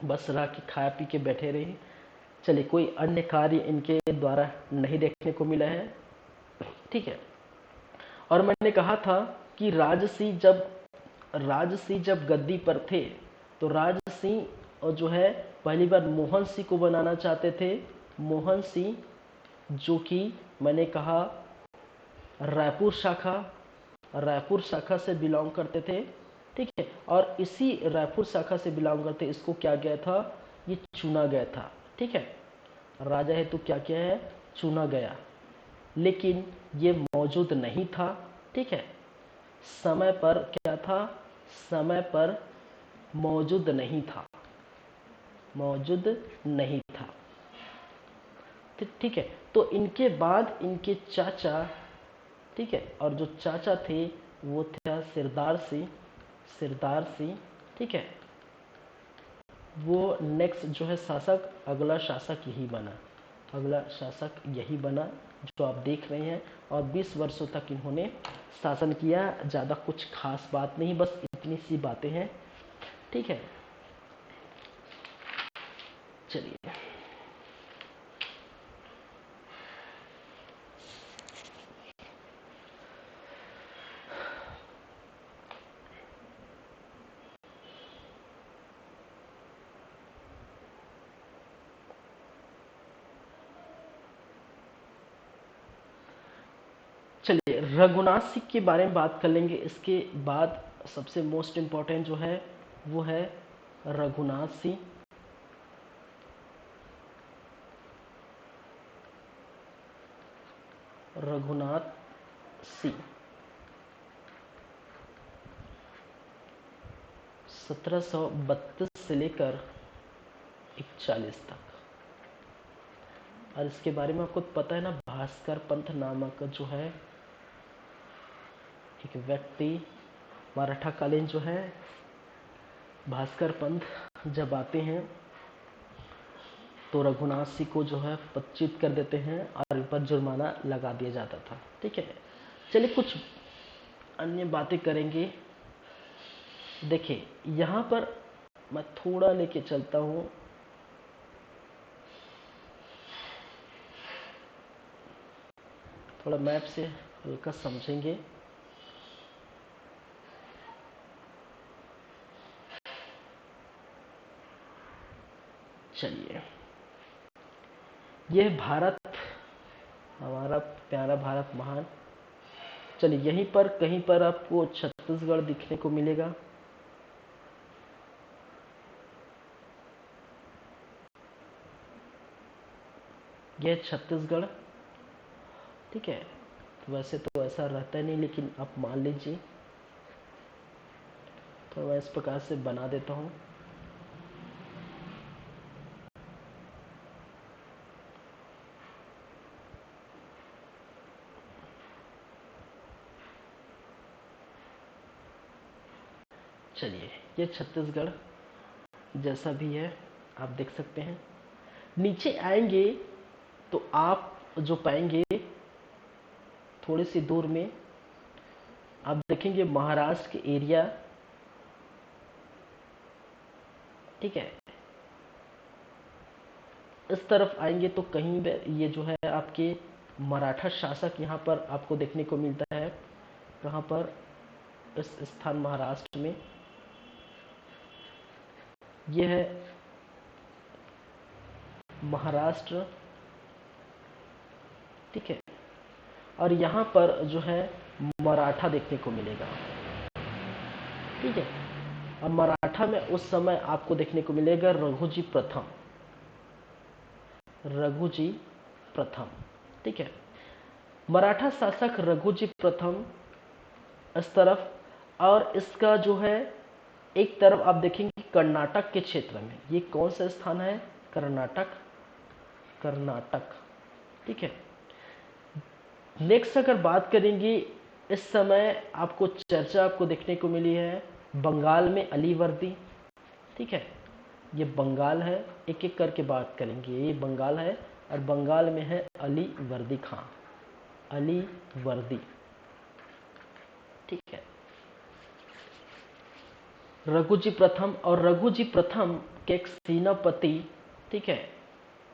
बस रह के खाया पी के बैठे रहे। चलिए, कोई अन्य कार्य इनके द्वारा नहीं देखने को मिला है। ठीक है, और मैंने कहा था कि राज सिंह जब गद्दी पर थे तो राज सिंह और जो है पहली बार मोहन सिंह को बनाना चाहते थे। मोहन सिंह जो कि मैंने कहा रायपुर शाखा से बिलोंग करते थे। ठीक है, और इसी रायपुर शाखा से बिलोंग करते इसको क्या गया था, ये चुना गया था। ठीक है, राजा हेतु क्या किया है, चुना गया, लेकिन ये मौजूद नहीं था। ठीक है, समय पर क्या था, समय पर मौजूद नहीं था, मौजूद नहीं था। ठीक है, तो इनके बाद इनके चाचा, ठीक है, और जो चाचा थे वो था सिरदार सिंह। सिरदार सिंह, ठीक है, वो नेक्स्ट जो है शासक, अगला शासक यही बना, अगला शासक यही बना जो आप देख रहे हैं। और 20 वर्षों तक इन्होंने शासन किया। ज़्यादा कुछ खास बात नहीं, बस इतनी सी बातें हैं। ठीक है, चलिए चलिए रघुनाथ सिंह के बारे में बात कर लेंगे। इसके बाद सबसे मोस्ट इम्पोर्टेंट जो है वो है रघुनाथ सिंह। रघुनाथ सिंह 1732 से लेकर 41 तक। और इसके बारे में आपको पता है ना, भास्कर पंथ नामक जो है एक व्यक्ति, मराठा कालीन जो है भास्कर पंथ जब आते हैं तो रघुनाथ सिंह को जो है पदच्युत कर देते हैं और इन पर जुर्माना लगा दिया जाता था। ठीक है, चलिए कुछ अन्य बातें करेंगे। देखिए यहाँ पर मैं थोड़ा लेके चलता हूँ, थोड़ा मैप से हल्का समझेंगे। चलिए, यह भारत, हमारा प्यारा भारत महान। चलिए यहीं पर कहीं पर आपको छत्तीसगढ़ दिखने को मिलेगा। यह छत्तीसगढ़। ठीक है, वैसे तो ऐसा रहता नहीं, लेकिन आप मान लीजिए, तो मैं इस प्रकार से बना देता हूँ। चलिए, ये छत्तीसगढ़ जैसा भी है आप देख सकते हैं। नीचे आएंगे तो आप जो पाएंगे थोड़ी सी दूर में आप देखेंगे महाराष्ट्र के एरिया। ठीक है, इस तरफ आएंगे तो कहीं ये जो है आपके मराठा शासक यहाँ पर आपको देखने को मिलता है। कहाँ पर? इस स्थान महाराष्ट्र में। यह है महाराष्ट्र। ठीक है, और यहाँ पर जो है मराठा देखने को मिलेगा। ठीक है, और मराठा में उस समय आपको देखने को मिलेगा रघुजी प्रथम। रघुजी प्रथम। ठीक है, मराठा शासक रघुजी प्रथम इस तरफ, और इसका जो है एक तरफ आप देखेंगे कर्नाटक के क्षेत्र में। ये कौन सा स्थान है? कर्नाटक। कर्नाटक। ठीक है, नेक्स्ट अगर बात करेंगे, इस समय आपको चर्चा आपको देखने को मिली है बंगाल में अलीवर्दी। ठीक है, ये बंगाल है, एक एक करके बात करेंगे। ये बंगाल है और बंगाल में है अली वर्दी खां। अली वर्दी। ठीक है, रघुजी प्रथम, और रघुजी प्रथम के एक सेनापति। ठीक है,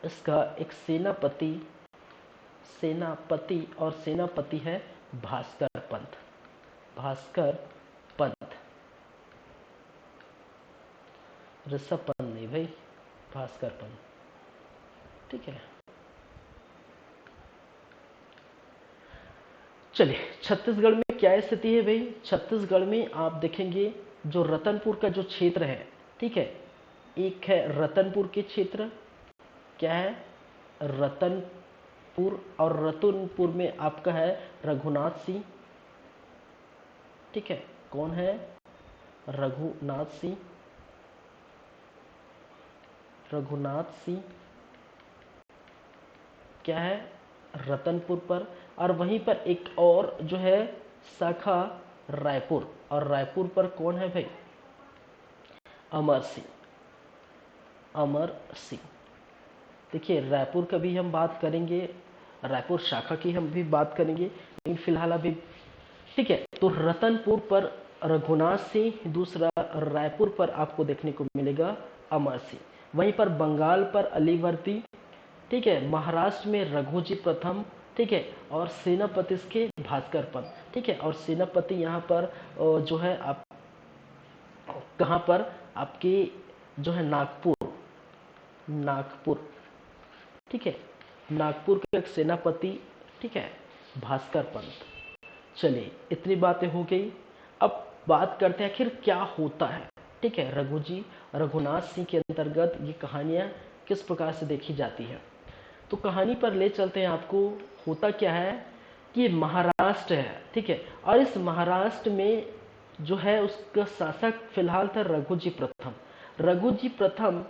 इसका एक सेनापति, सेनापति और सेनापति है भास्कर पंत। भास्कर पंत, ऋषभ पंत नहीं भाई, भास्कर पंत। ठीक है, चलिए छत्तीसगढ़ में क्या स्थिति है भाई? छत्तीसगढ़ में आप देखेंगे जो रतनपुर का जो क्षेत्र है। ठीक है, एक है रतनपुर के क्षेत्र। क्या है? रतनपुर। और रतनपुर में आपका है रघुनाथ सिंह। ठीक है, कौन है? रघुनाथ सिंह। रघुनाथ सिंह क्या है? रतनपुर पर। और वहीं पर एक और जो है शाखा रायपुर, और रायपुर पर कौन है भाई? अमर सिंह। अमर सिंह। देखिए रायपुर का भी हम बात करेंगे, रायपुर शाखा की हम भी बात करेंगे, लेकिन फिलहाल अभी ठीक है। तो रतनपुर पर रघुनाथ सिंह, दूसरा रायपुर पर आपको देखने को मिलेगा अमर सिंह। वहीं पर बंगाल पर अलीवर्दी। ठीक है, महाराष्ट्र में रघुजी प्रथम। ठीक है, और सेनापति के भास्कर पंत। ठीक है, और सेनापति यहाँ पर जो है आप कहाँ पर? आपकी जो है नागपुर। नागपुर। ठीक है, नागपुर के एक सेनापति। ठीक है, भास्कर पंत। चलिए इतनी बातें हो गई। अब बात करते हैं आखिर क्या होता है। ठीक है, रघुनाथ सिंह के अंतर्गत ये कहानियाँ किस प्रकार से देखी जाती है। तो कहानी पर ले चलते हैं आपको। होता क्या है कि महाराष्ट्र है, ठीक है, और इस महाराष्ट्र में जो है उसका शासक फिलहाल था रघुजी प्रथम। रघुजी प्रथम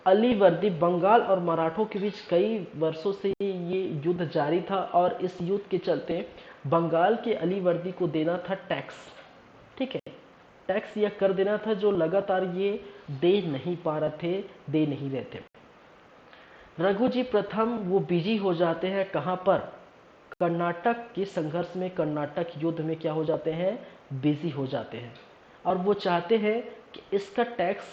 अलीवर्दी बंगाल और मराठों के बीच कई वर्षों से ये युद्ध जारी था, और इस युद्ध के चलते बंगाल के अलीवर्दी को देना था टैक्स। ठीक है, टैक्स या कर देना था, जो लगातार ये दे नहीं पा रहे थे, दे नहीं रहे थे। रघुजी प्रथम वो बिजी हो जाते हैं कहाँ पर, कर्नाटक के संघर्ष में, कर्नाटक युद्ध में क्या हो जाते हैं, बिजी हो जाते हैं। और वो चाहते हैं कि इसका टैक्स,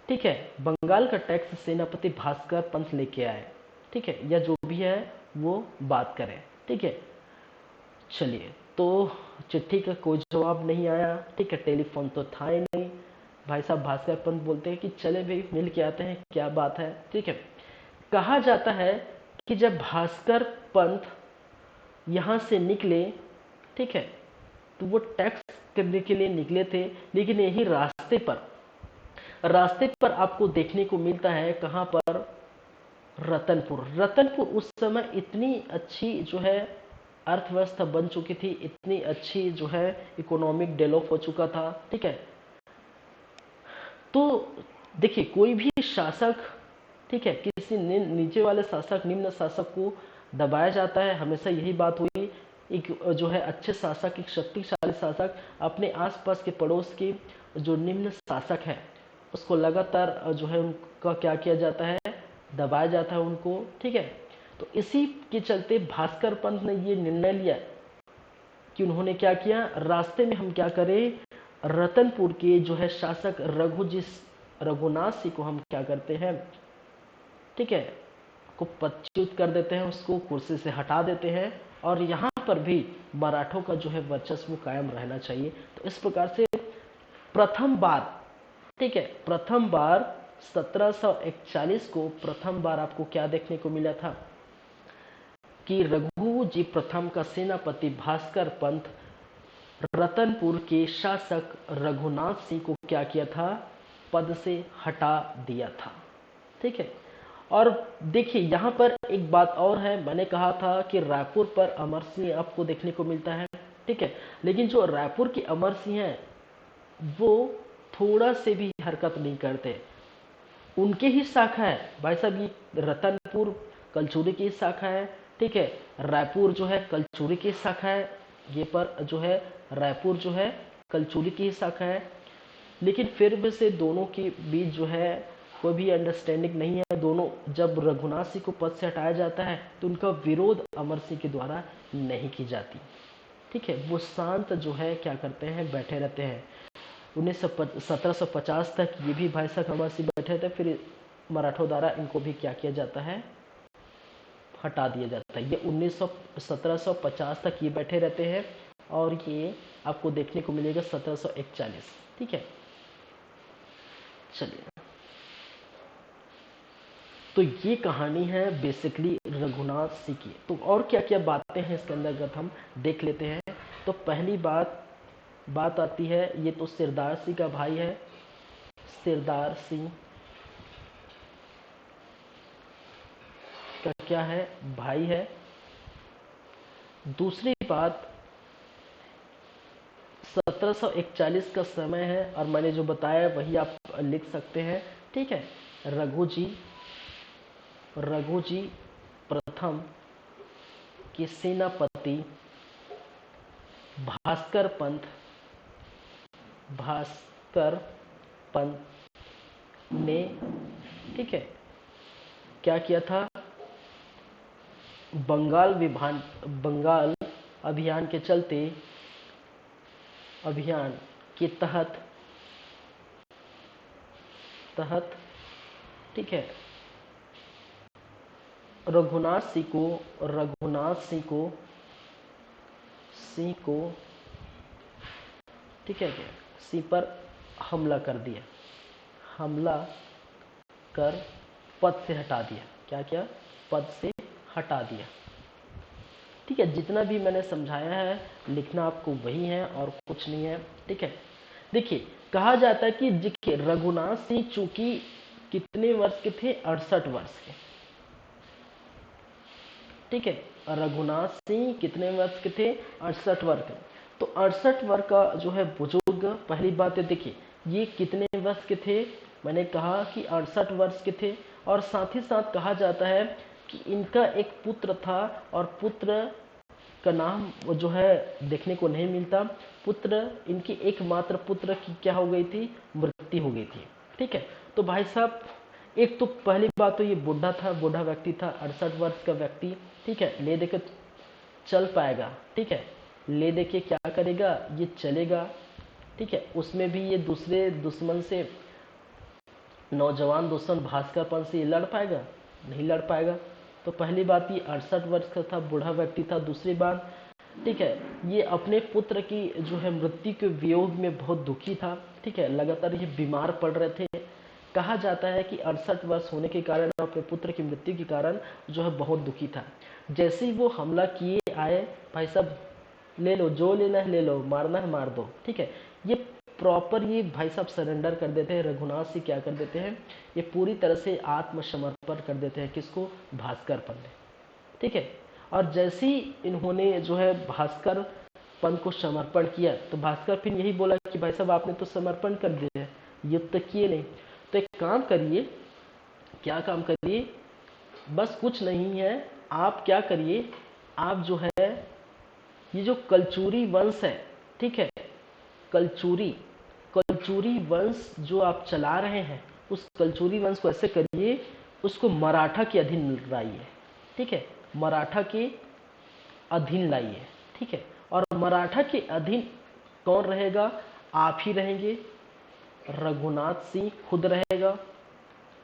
ठीक है, बंगाल का टैक्स सेनापति भास्कर पंत लेके आए, ठीक है, या जो भी है वो बात करें। ठीक है, चलिए, तो चिट्ठी का कोई जवाब नहीं आया। ठीक है, टेलीफोन तो था ही नहीं। भाई साहब भास्कर पंत बोलते हैं कि चले भाई मिल के आते हैं, क्या बात है। ठीक है, कहा जाता है कि जब भास्कर पंत यहाँ से निकले, ठीक है, तो वो टैक्स करने के लिए निकले थे, लेकिन यही रास्ते पर आपको देखने को मिलता है कहाँ पर, रतनपुर। रतनपुर उस समय इतनी अच्छी जो है अर्थव्यवस्था बन चुकी थी, इतनी अच्छी जो है इकोनॉमिक डेवलप हो चुका था। ठीक है, तो देखिए कोई भी शासक, ठीक है, किसी नीचे वाले शासक निम्न शासक को दबाया जाता है, हमेशा यही बात हुई। एक जो है अच्छे शासक, एक शक्तिशाली शासक अपने आसपास के पड़ोस के जो निम्न शासक है उसको लगातार जो है उनका क्या किया जाता है, दबाया जाता है उनको। ठीक है, तो इसी के चलते भास्कर पंत ने ये निर्णय लिया कि उन्होंने क्या किया, रास्ते में हम क्या करें, रतनपुर के जो है शासक रघुनाथ सिंह को हम क्या करते हैं, ठीक है, को पदच्युत कर देते हैं, उसको कुर्सी से हटा देते हैं, और यहाँ पर भी मराठों का जो है वर्चस्व कायम रहना चाहिए। तो इस प्रकार से प्रथम बार, ठीक है, प्रथम बार 1741 को प्रथम बार आपको क्या देखने को मिला था कि रघुजी प्रथम का सेनापति भास्कर पंत रतनपुर के शासक रघुनाथ सिंह को क्या किया था, पद से हटा दिया था। ठीक है, और देखिए यहाँ पर एक बात और है, मैंने कहा था कि रायपुर पर अमर सिंह आपको देखने को मिलता है। ठीक है, लेकिन जो रायपुर की अमर सिंह है वो थोड़ा से भी हरकत नहीं करते, उनके ही शाखा है भाई साहब, ये रतनपुर कलचुरी की शाखा है। ठीक है, रायपुर जो है कलचुरी की शाखा है, ये पर जो है रायपुर जो है कलचुरी की शाखा है, लेकिन फिर भी से दोनों के बीच जो है कोई भी अंडरस्टैंडिंग नहीं है। दोनों, जब रघुनाथ सिंह को पद से हटाया जाता है तो उनका विरोध अमर सिंह के द्वारा नहीं की जाती। ठीक है, वो शांत जो है क्या करते हैं, बैठे रहते हैं। 1750 तक ये भी भाई साहब अमर सिंह बैठे थे, फिर मराठों द्वारा इनको भी क्या किया जाता है, हटा दिया जाता है। ये 1750 तक ये बैठे रहते हैं, और ये आपको देखने को मिलेगा 1741। ठीक है, चलिए, तो ये कहानी है बेसिकली रघुनाथ सिंह की। तो और क्या क्या बातें हैं इसके अंतर्गत हम देख लेते हैं। तो पहली बात आती है, ये तो सिरदार सिंह का भाई है, सिरदार सिंह का क्या है, भाई है। दूसरी बात 1741 का समय है, और मैंने जो बताया वही आप लिख सकते हैं। ठीक है, रघुजी प्रथम के सेनापति भास्कर पंत ने, ठीक है, क्या किया था, बंगाल अभियान के चलते, अभियान के तहत, ठीक है, रघुनाथ सिंह को ठीक है, सिंह पर हमला कर दिया, हमला कर पद से हटा दिया। क्या क्या, पद से हटा दिया। ठीक है, जितना भी मैंने समझाया है लिखना आपको वही है और कुछ नहीं है। ठीक है, देखिए कहा जाता है कि देखिए रघुनाथ सिंह चूंकि कितने वर्ष के थे, 68 वर्ष के। ठीक है, रघुनाथ सिंह कितने वर्ष के थे, 68 वर्ष के। तो 68 वर्ष का जो है बुजुर्ग, पहली बात है देखिए ये कितने वर्ष के थे, मैंने कहा कि 68 वर्ष के थे। और साथ ही साथ कहा जाता है कि इनका एक पुत्र था और पुत्र का नाम वो जो है देखने को नहीं मिलता। पुत्र इनके एकमात्र पुत्र की क्या हो गई थी, मृत्यु हो गई थी। ठीक है, तो भाई साहब एक तो पहली बात तो ये बूढ़ा था, बूढ़ा व्यक्ति था, 68 वर्ष का व्यक्ति। ठीक है, ले देकर चल पाएगा। ठीक है, ले दे के क्या करेगा, ये चलेगा। ठीक है, उसमें भी ये दूसरे दुश्मन से, नौजवान दुश्मन भास्करपन से ये लड़ पाएगा, नहीं लड़ पाएगा। तो पहली बात ये 68 वर्ष का था, बूढ़ा व्यक्ति था। दूसरी बात, ठीक है, ये अपने पुत्र की जो है मृत्यु के वियोग में बहुत दुखी था। ठीक है, लगातार ये बीमार पड़ रहे थे। कहा जाता है कि 68 वर्ष होने के कारण, अपने पुत्र की मृत्यु के कारण जो है बहुत दुखी था। जैसे ही वो हमला किए आए, भाई साहब ले लो, जो लेना है ले लो, मारना है मार दो। ठीक है, ये प्रॉपर ये भाई साहब सरेंडर कर देते हैं। रघुनाथ सिंह क्या कर देते हैं, ये पूरी तरह से आत्मसमर्पण कर देते हैं। किसको, भास्कर पंत। ठीक है, और जैसे ही इन्होंने जो है भास्कर पंत को समर्पण किया, तो भास्कर फिर यही बोला कि भाई साहब आपने तो समर्पण कर दिया, युद्ध तो किए नहीं, तो एक काम करिए। क्या काम करिए, बस कुछ नहीं है, आप क्या करिए, आप जो है ये जो कलचुरी वंश है, ठीक है, कलचुरी कलचुरी वंश जो आप चला रहे हैं, उस कलचुरी वंश को ऐसे करिए, उसको मराठा के अधीन लाइए। ठीक है, मराठा के अधीन लाइए। ठीक है, और मराठा के अधीन कौन रहेगा, आप ही रहेंगे, रघुनाथ सिंह खुद रहेगा।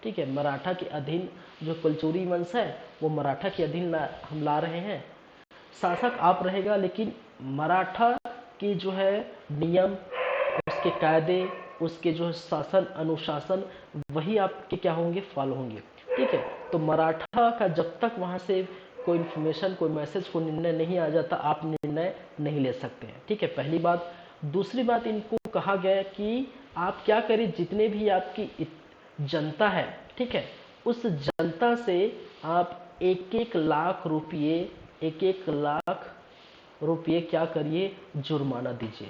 ठीक है, मराठा के अधीन जो कलचुरी वंश है वो मराठा के अधीन हम ला रहे हैं। शासक आप रहेगा, लेकिन मराठा की जो है नियम, उसके कायदे, उसके जो शासन अनुशासन, वही आपके क्या होंगे, फॉलो होंगे। ठीक है, तो मराठा का जब तक वहाँ से कोई इन्फॉर्मेशन, कोई मैसेज, कोई निर्णय नहीं आ जाता, आप निर्णय नहीं ले सकते हैं। ठीक है, पहली बात। दूसरी बात, इनको कहा गया कि आप क्या करें, जितने भी आपकी जनता है, ठीक है, उस जनता से आप 1-1 लाख रुपये, 1-1 लाख रुपये क्या करिए, जुर्माना दीजिए।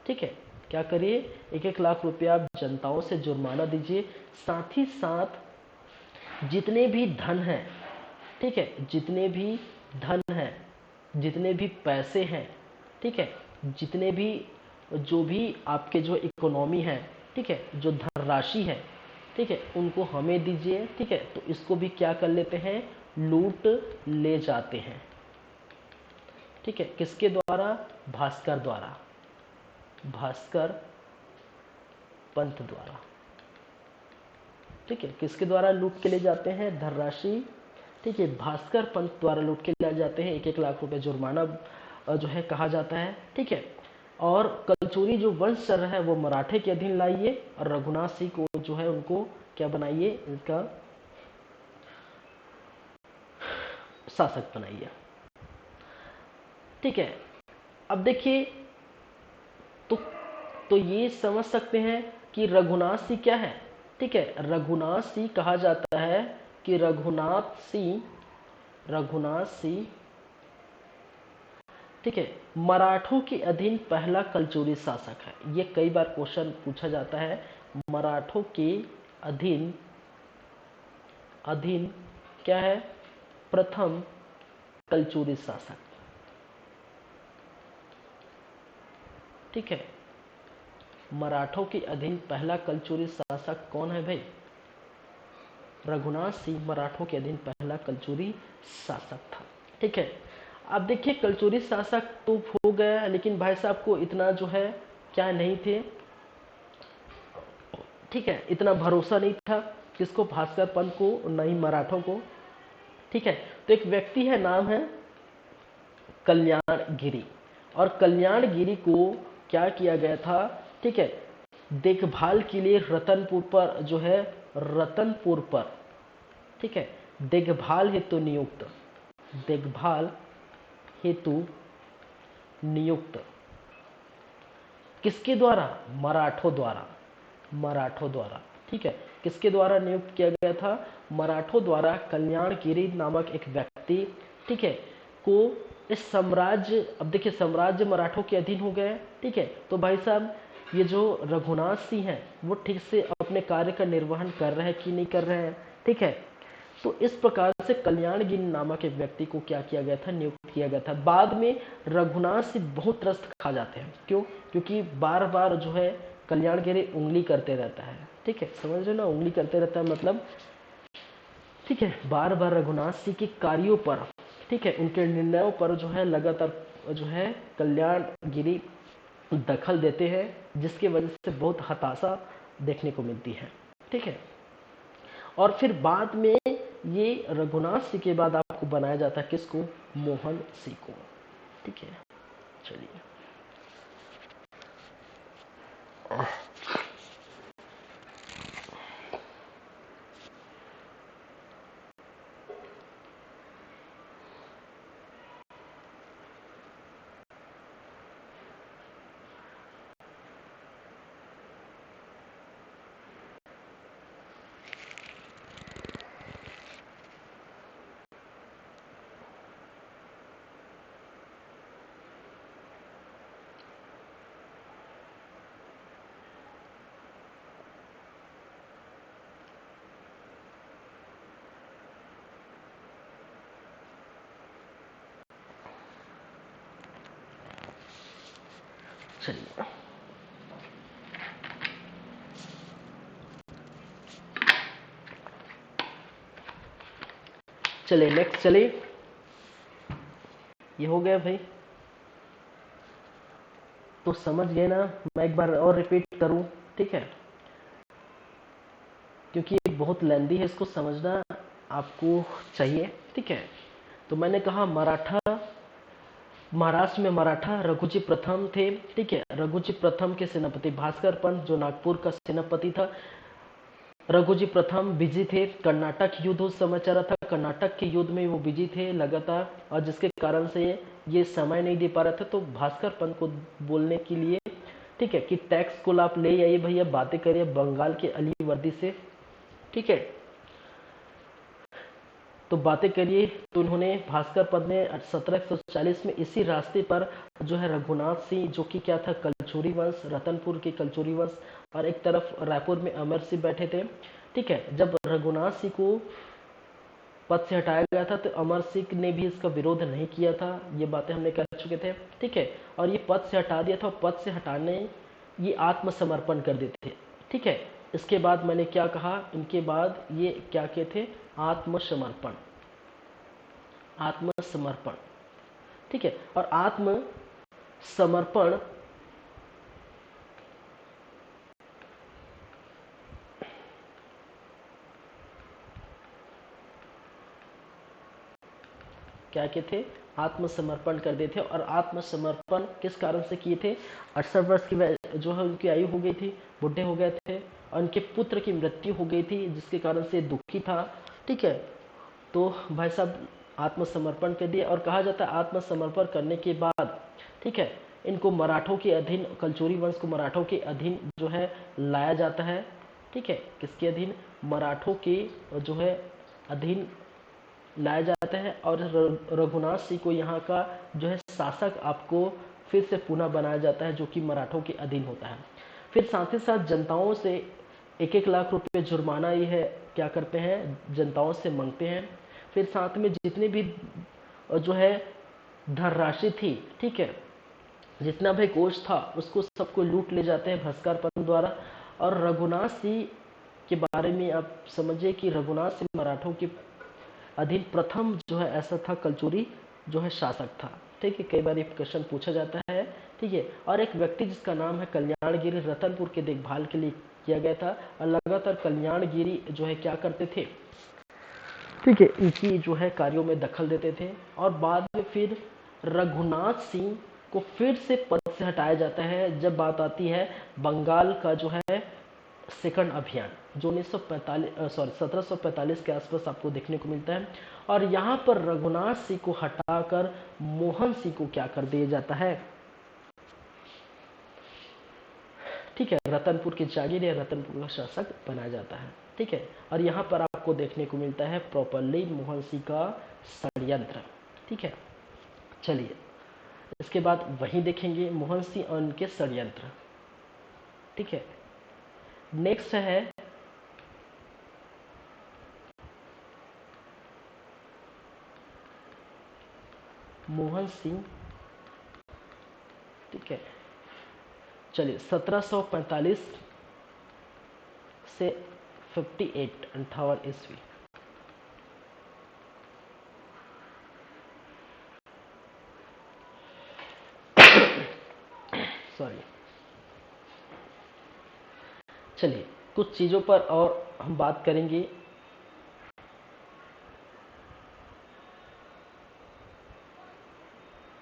ठीक है, क्या करिए, 1-1 लाख रुपया आप जनताओं से जुर्माना दीजिए। साथ ही साथ जितने भी धन हैं, ठीक है, जितने भी धन हैं, जितने भी पैसे हैं, ठीक है, जितने भी जो भी आपके जो इकोनॉमी है, ठीक है, जो धनराशि है, ठीक है, उनको हमें दीजिए। ठीक है, तो इसको भी क्या कर लेते हैं, लूट ले जाते हैं। ठीक है, किसके द्वारा, भास्कर द्वारा, भास्कर पंत द्वारा। ठीक है, किसके द्वारा लूट के ले जाते हैं, धनराशि, ठीक है, भास्कर पंत द्वारा लूट के ले जाते हैं। 1-1 लाख रुपए जुर्माना जो है कहा जाता है। ठीक है, और कलचुरी जो वंश चल रहा है वो मराठे के अधीन लाइए, और रघुनाथ सिंह को जो है उनको क्या बनाइए, इनका शासक बनाइए। ठीक है, अब देखिए तो ये समझ सकते हैं कि रघुनाथ सिंह क्या है। ठीक है, रघुनाथ सिंह कहा जाता है कि रघुनाथ सिंह ठीक है, मराठों के अधीन पहला कलचुरी शासक है। ये कई बार क्वेश्चन पूछा जाता है, मराठों के अधीन अधीन क्या है, प्रथम कलचुरी शासक। ठीक है, मराठों के अधीन पहला कलचुरी शासक कौन है भाई, रघुनाथ सिंह मराठों के अधीन पहला कलचुरी शासक था। ठीक है, अब देखिए कलचुरी शासक तो हो गया, लेकिन भाई साहब को इतना जो है क्या नहीं थे, ठीक है, इतना भरोसा नहीं था किसको, भास्कर पंत को, नहीं मराठों को। ठीक है, तो एक व्यक्ति है, नाम है कल्याणगिरी, और कल्याणगिरी को क्या किया गया था, ठीक है, देखभाल के लिए रतनपुर पर जो है, रतनपुर पर, ठीक है, देखभाल हेतु नियुक्त, देखभाल हेतु नियुक्त, किसके द्वारा? मराठों द्वारा, मराठों द्वारा, ठीक है। किसके द्वारा नियुक्त किया गया था? मराठों द्वारा कल्याणगिरी नामक एक व्यक्ति, ठीक है, को इस साम्राज्य, अब देखिए साम्राज्य मराठों के अधीन हो गए, ठीक है। तो भाई साहब ये जो रघुनाथ सिंह हैं वो ठीक से अपने कार्य का निर्वहन कर रहे हैं कि नहीं कर रहे हैं, ठीक है। तो इस प्रकार से कल्याणगिरी नामक एक व्यक्ति को क्या किया गया था? नियुक्त किया गया था। बाद में रघुनाथ सिंह बहुत त्रस्त खा जाते हैं, क्यों? क्योंकि बार बार जो है कल्याणगिरी उंगली करते रहता है, ठीक है, समझ रहे ना, उंगली करते रहता है मतलब, ठीक है, बार बार रघुनाथ सिंह के कार्यों पर, ठीक है, उनके निर्णयों पर जो है लगातार जो है कल्याणगिरी दखल देते हैं, जिसकी वजह से बहुत हताशा देखने को मिलती है, ठीक है। और फिर बाद में ये रघुनाथ सिंह के बाद आपको बनाया जाता है किसको? मोहन सिंह को, ठीक है। चलिए चलिए चलिए नेक्स्ट, चलिए ये हो गया भाई, तो समझ गए ना? मैं एक बार और रिपीट करूं, ठीक है, क्योंकि ये बहुत लेंदी है, इसको समझना आपको चाहिए, ठीक है। तो मैंने कहा मराठा, महाराष्ट्र में मराठा रघुजी प्रथम थे, ठीक है। रघुजी प्रथम के सेनापति भास्कर पंत जो नागपुर का सेनापति था, रघुजी प्रथम बिजी थे। कर्नाटक युद्ध उस समय चल रहा था, कर्नाटक के युद्ध में वो बिजी थे लगातार, और जिसके कारण से ये समय नहीं दे पा रहे थे। तो भास्कर पंत को बोलने के लिए, ठीक है, कि टैक्स को आप ले आइए भैया, बातें करिए बंगाल के अलीवर्दी से, ठीक है, तो बातें करिए। तो उन्होंने भास्कर पद ने 1740 में इसी रास्ते पर जो है रघुनाथ सिंह, जो कि क्या था, कलचुरी वंश, रतनपुर के कलचुरी वंश, और एक तरफ रायपुर में अमर सिंह बैठे थे, ठीक है। जब रघुनाथ सिंह को पद से हटाया गया था तो अमर सिंह ने भी इसका विरोध नहीं किया था, ये बातें हमने कर चुके थे, ठीक है। और ये पद से हटा दिया था, पद से हटाने ये आत्मसमर्पण कर देते थे, ठीक है। इसके बाद मैंने क्या कहा, इनके बाद ये क्या किए थे? आत्मसमर्पण, आत्मसमर्पण, ठीक है। और आत्मसमर्पण क्या किए थे? आत्मसमर्पण कर दिए थे। और आत्मसमर्पण किस कारण से किए थे? 68 वर्ष की जो है उनकी आयु हो गई थी, बुढ़े हो गए थे, और उनके पुत्र की मृत्यु हो गई थी, जिसके कारण से दुखी था, ठीक है। तो भाई साहब आत्मसमर्पण कर दिया। और कहा जाता है आत्मसमर्पण करने के बाद, ठीक है, इनको मराठों के अधीन, कलचुरी वंश को मराठों के अधीन जो है लाया जाता है, ठीक है। किसके अधीन? मराठों के जो है अधीन लाया जाता है। और रघुनाथ सिंह को यहाँ का जो है शासक आपको फिर से पुनः बनाया जाता है, जो कि मराठों के अधीन होता है। फिर साथ ही साथ जनताओं से 1-1 लाख रुपए जुर्माना ये है क्या करते हैं, जनताओं से मांगते हैं। फिर साथ में जितने भी जो है धनराशि थी, ठीक है, जितना भी कोष था उसको सबको लूट ले जाते हैं भास्कर पंत द्वारा। और रघुनाथ सिंह के बारे में आप समझिए कि रघुनाथ सिंह मराठों के अधीन प्रथम जो है ऐसा था कलचुरी जो है शासक था, ठीक है। कई बार ये क्वेश्चन पूछा जाता है, ठीक है। और एक व्यक्ति जिसका नाम है कल्याणगिरी, रतनपुर के देखभाल के लिए किया गया था, और लगातार कल्याणगिरी जो है क्या करते थे, ठीक है, इनकी जो है कार्यों में दखल देते थे। और बाद में फिर रघुनाथ सिंह को फिर से पद से हटाया जाता है जब बात आती है बंगाल का जो है सेकंड अभियान जो 1745 के आसपास आपको देखने को मिलता है। और यहाँ पर रघुनाथ सिंह को हटाकर मोहन सिंह को क्या कर दिया जाता है, ठीक है, रतनपुर की जागीर या रतनपुर का शासक बनाया जाता है, ठीक है। और यहाँ पर आपको देखने को मिलता है प्रॉपरली मोहन सिंह का षड्यंत्र, ठीक है। चलिए इसके बाद वही देखेंगे मोहन सिंह और उनके षड्यंत्र, ठीक है। नेक्स्ट है मोहन सिंह, ठीक है। चलिए 1745 से 58 ईस्वी, सॉरी। चलिए कुछ चीज़ों पर और हम बात करेंगे।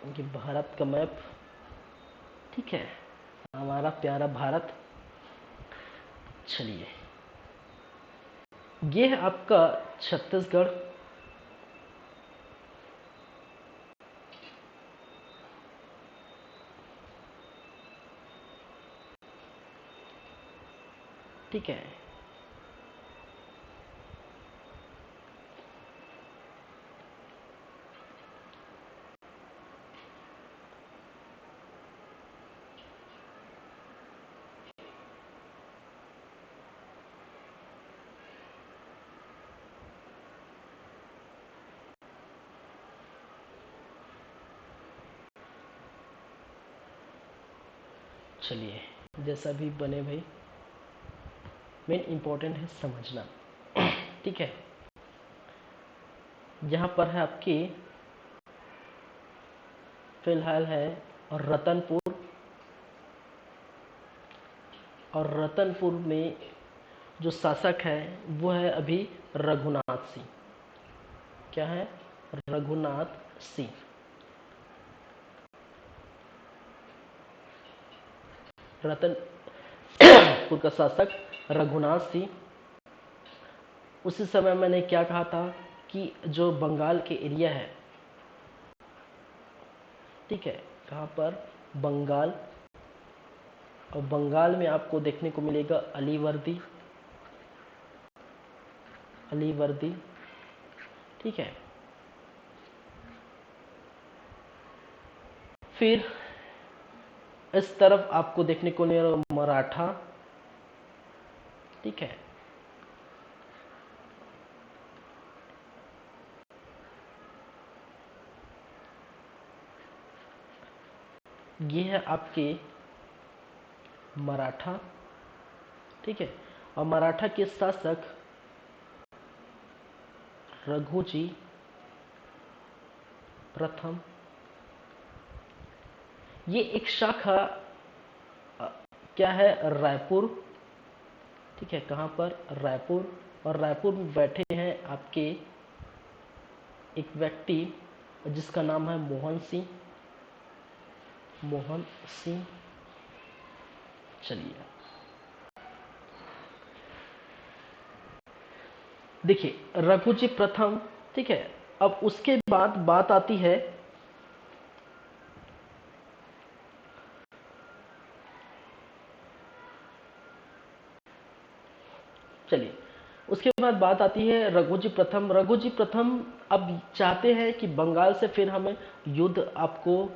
कि भारत का मैप, ठीक है, हमारा प्यारा भारत। चलिए ये है आपका छत्तीसगढ़, ठीक है। चलिए जैसा भी बने भाई, मेन इंपॉर्टेंट है समझना, ठीक है। यहाँ पर है आपकी फिलहाल है रतनपुर, और रतनपुर में जो शासक है वो है अभी रघुनाथ सिंह। क्या है? रघुनाथ सिंह। रतनपुर का शासक रघुनाथ सिंह। उसी समय मैंने क्या कहा था कि जो बंगाल के एरिया है, ठीक है, कहाँ पर? बंगाल। और बंगाल में आपको देखने को मिलेगा अलीवर्दी, अलीवर्दी, ठीक है। फिर इस तरफ आपको देखने को मिलेगा मराठा, ठीक है। ये है आपके मराठा, ठीक है। और मराठा के शासक रघुजी प्रथम। ये एक शाखा क्या है? रायपुर, ठीक है। कहाँ पर? रायपुर। और रायपुर में बैठे हैं आपके एक व्यक्ति जिसका नाम है मोहन सिंह, मोहन सिंह। चलिए देखिए रघुजी प्रथम, ठीक है। अब उसके बाद बात आती है चलिए उसके बाद बात आती है रघुजी प्रथम। रघुजी प्रथम अब चाहते हैं कि बंगाल से फिर हमें युद्ध आपको,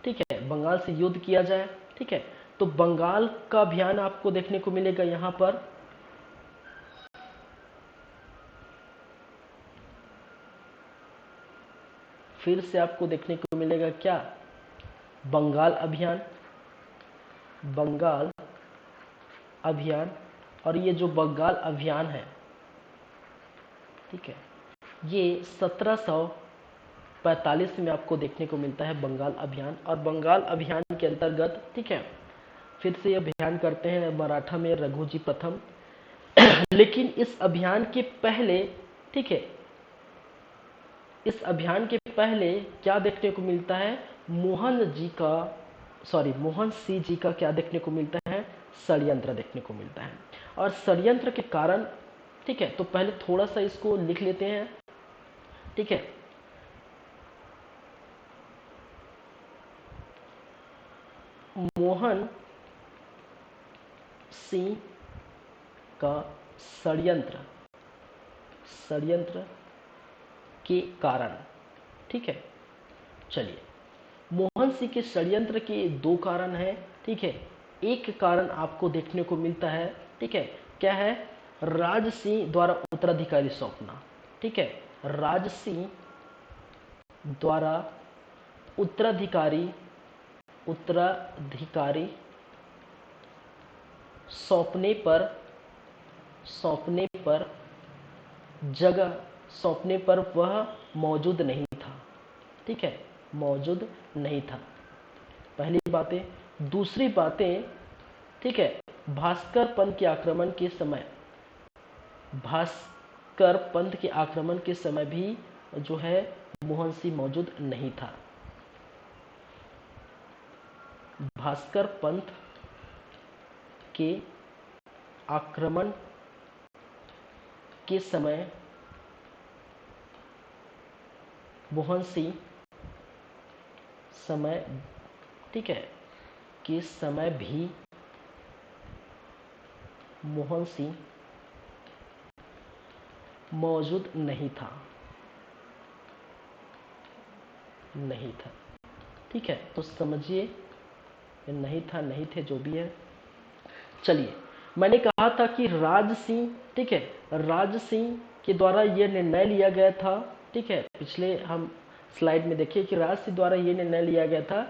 ठीक है, बंगाल से युद्ध किया जाए, ठीक है। तो बंगाल का अभियान आपको देखने को मिलेगा यहाँ पर, फिर से आपको देखने को मिलेगा क्या? बंगाल अभियान, बंगाल अभियान। और ये जो बंगाल अभियान है, ठीक है, ये 1745 में आपको देखने को मिलता है बंगाल अभियान। और बंगाल अभियान के अंतर्गत, ठीक है, फिर से ये अभियान करते हैं मराठा में रघुजी प्रथम। लेकिन इस अभियान के पहले, ठीक है, इस अभियान के पहले क्या देखने को मिलता है? मोहन सिंह जी का क्या देखने को मिलता है? षड्यंत्र देखने को मिलता है। और षड्यंत्र के कारण, ठीक है, तो पहले थोड़ा सा इसको लिख लेते हैं, ठीक है। मोहन सिंह का षड्यंत्र के कारण, ठीक है। चलिए, मोहन सिंह के षड्यंत्र के दो कारण हैं, ठीक है। एक कारण आपको देखने को मिलता है, ठीक है, क्या है, राज सिंह द्वारा उत्तराधिकारी सौंपना, ठीक है। राज सिंह द्वारा उत्तराधिकारी सौंपने पर वह मौजूद नहीं था, ठीक है, मौजूद नहीं था। पहली बातें। दूसरी बातें, ठीक है, भास्कर पंत के आक्रमण के समय भी जो है मोहन सिंह मौजूद नहीं था। भास्कर पंत के आक्रमण के समय मोहन सिंह ठीक है, के समय भी मोहन सिंह मौजूद नहीं था, ठीक है। तो समझिए, नहीं था, नहीं थे, जो भी है। चलिए, मैंने कहा था कि राज सिंह, ठीक है, राज सिंह के द्वारा यह निर्णय लिया गया था, ठीक है। पिछले हम स्लाइड में देखिए कि राज सिंह द्वारा यह निर्णय लिया गया था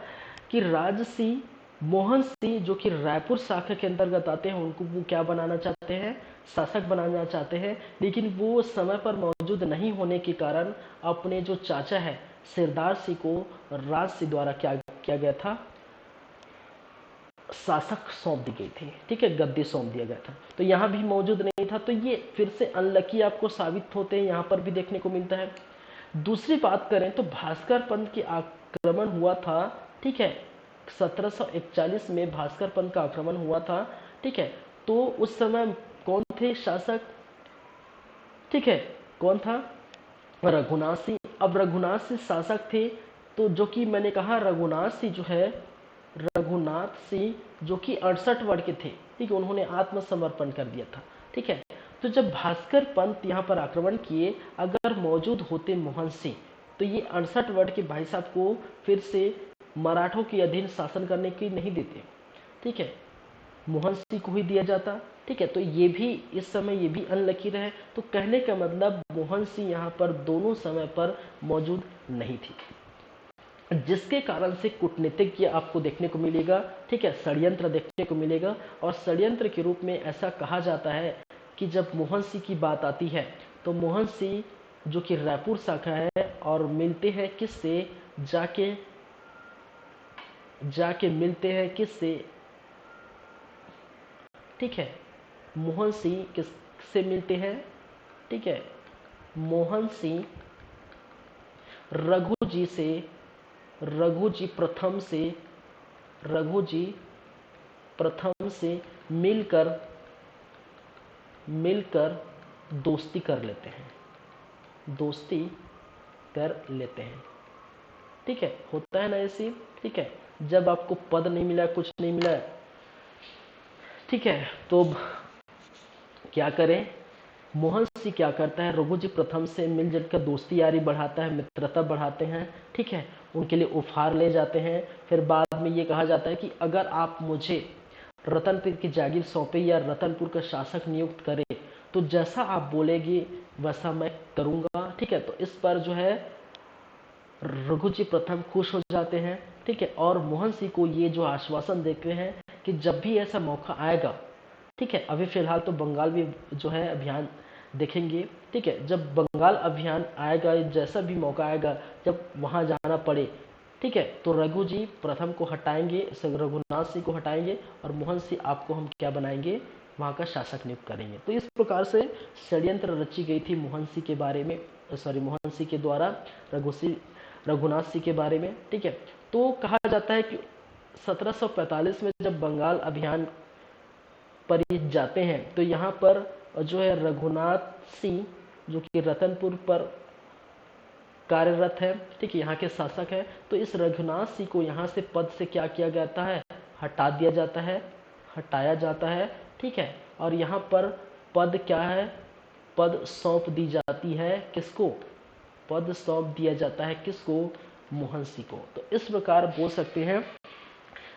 कि राज सिंह मोहन सिंह, जो कि रायपुर शाखा के अंतर्गत आते हैं, उनको वो क्या बनाना चाहते हैं, शासक बनाना चाहते हैं। लेकिन वो समय पर मौजूद नहीं होने के कारण अपने जो चाचा है सिरदार सिंह को राज सिंह द्वारा क्या किया गया था, शासक सौंप दी गई थी, ठीक है, गद्दी सौंप दिया गया था। तो यहाँ भी मौजूद नहीं था, तो ये फिर से अनलकी आपको साबित होते हैं, यहाँ पर भी देखने को मिलता है। दूसरी बात करें तो भास्कर पंत के आक्रमण हुआ था, ठीक है, 1741 में भास्कर पंत का आक्रमण हुआ था, ठीक है। तो उस समय कौन थे शासक, ठीक है, कौन था, रघुनाथ सिंह। अब रघुनाथ सिंह शासक थे, तो जो कि मैंने कहा रघुनाथ सिंह जो कि 68 वर्ष के थे, ठीक है, उन्होंने आत्मसमर्पण कर दिया था, ठीक है। तो जब भास्कर पंत यहाँ पर आक्रमण किए, अगर मौजूद होते मोहन सिंह, तो ये 68 वर्ष के भाई साहब को फिर से मराठों के अधीन शासन करने की नहीं देते, ठीक है, मोहन सिंह को ही दिया जाता, ठीक है। तो ये भी इस समय ये भी अनलकी रहे। तो कहने का मतलब मोहन सिंह यहाँ पर दोनों समय पर मौजूद नहीं थी, जिसके कारण से कूटनीतिज्ञ आपको देखने को मिलेगा, ठीक है, षड्यंत्र देखने को मिलेगा। और षड्यंत्र के रूप में ऐसा कहा जाता है कि जब मोहन सिंह की बात आती है, तो मोहन सिंह जो कि रायपुर शाखा है, और मिलते हैं किससे, जाके मिलते हैं किससे, ठीक है, मोहन सिंह किससे मिलते हैं, ठीक है, मोहन सिंह रघु जी प्रथम से मिलकर दोस्ती कर लेते हैं, ठीक है। होता है ना ऐसी, ठीक है, जब आपको पद नहीं मिला, कुछ नहीं मिला, ठीक है, तो क्या करें, मोहन सिंह क्या करता है, रघु जी प्रथम से मिलजुल कर दोस्ती यारी बढ़ाता है, मित्रता बढ़ाते हैं, ठीक है, उनके लिए उपहार ले जाते हैं। फिर बाद में ये कहा जाता है कि अगर आप मुझे रतनपुर की जागीर सौंपे या रतनपुर का शासक नियुक्त करें, तो जैसा आप बोलेगी वैसा मैं करूंगा, ठीक है। तो इस पर जो है रघु जी प्रथम खुश हो जाते हैं, ठीक है, और मोहन सिंह को ये जो आश्वासन देते हैं कि जब भी ऐसा मौका आएगा, ठीक है, अभी फिलहाल तो बंगाल भी जो है अभियान देखेंगे, ठीक है, जब बंगाल अभियान आएगा, जैसा भी मौका आएगा, जब वहां जाना पड़े, ठीक है, तो रघु जी प्रथम को हटाएंगे, रघुनाथ सिंह को हटाएंगे, और मोहन सिंह आपको हम क्या बनाएंगे, वहां का शासक नियुक्त करेंगे। तो इस प्रकार से षड्यंत्र रची गई थी मोहन सिंह के बारे में, मोहन सिंह के द्वारा रघुनाथ सिंह के बारे में, ठीक है। तो कहा जाता है कि 1745 में जब बंगाल अभियान पर ये जाते हैं तो यहाँ पर जो है रघुनाथ सिंह जो कि रतनपुर पर कार्यरत है, ठीक है, यहाँ के शासक है। तो इस रघुनाथ सिंह को यहाँ से पद से क्या किया जाता है, हटा दिया जाता है, हटाया जाता है, ठीक है। और यहाँ पर पद क्या है, पद सौंप दी जाती है किसको, पद सौंप दिया जाता है किसको, मोहन सिंह को। तो इस प्रकार बोल सकते हैं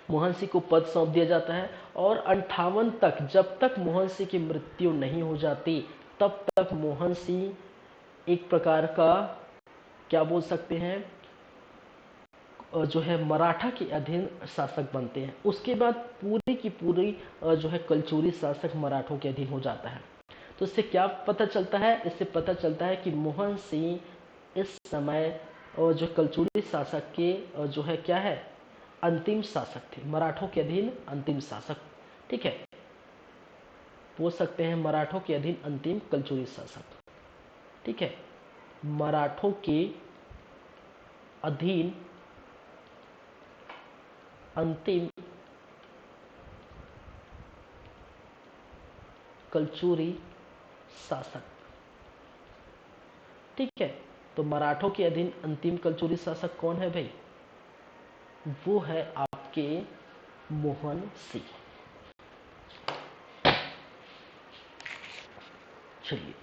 मोहन सिंह को पद सौंप दिया जाता है। और 58 तक, जब तक मोहन सिंह की मृत्यु नहीं हो जाती तब तक मोहन सिंह एक प्रकार का क्या बोल सकते हैं जो है मराठा के अधीन शासक बनते हैं। उसके बाद पूरी की पूरी जो है कलचुरी शासक मराठों के अधीन हो जाता है। तो इससे क्या पता चलता है, इससे पता चलता है कि मोहन सिंह इस समय जो कलचुरी शासक के जो है क्या है, अंतिम शासक थे, मराठों के अधीन अंतिम शासक, ठीक है, बोल सकते हैं मराठों के अधीन अंतिम कलचुरी शासक, ठीक है, मराठों के अधीन अंतिम कलचुरी शासक, ठीक है। तो मराठों के अधीन अंतिम कलचुरी शासक कौन है भाई, वो है आपके मोहन सिंह। चलिए,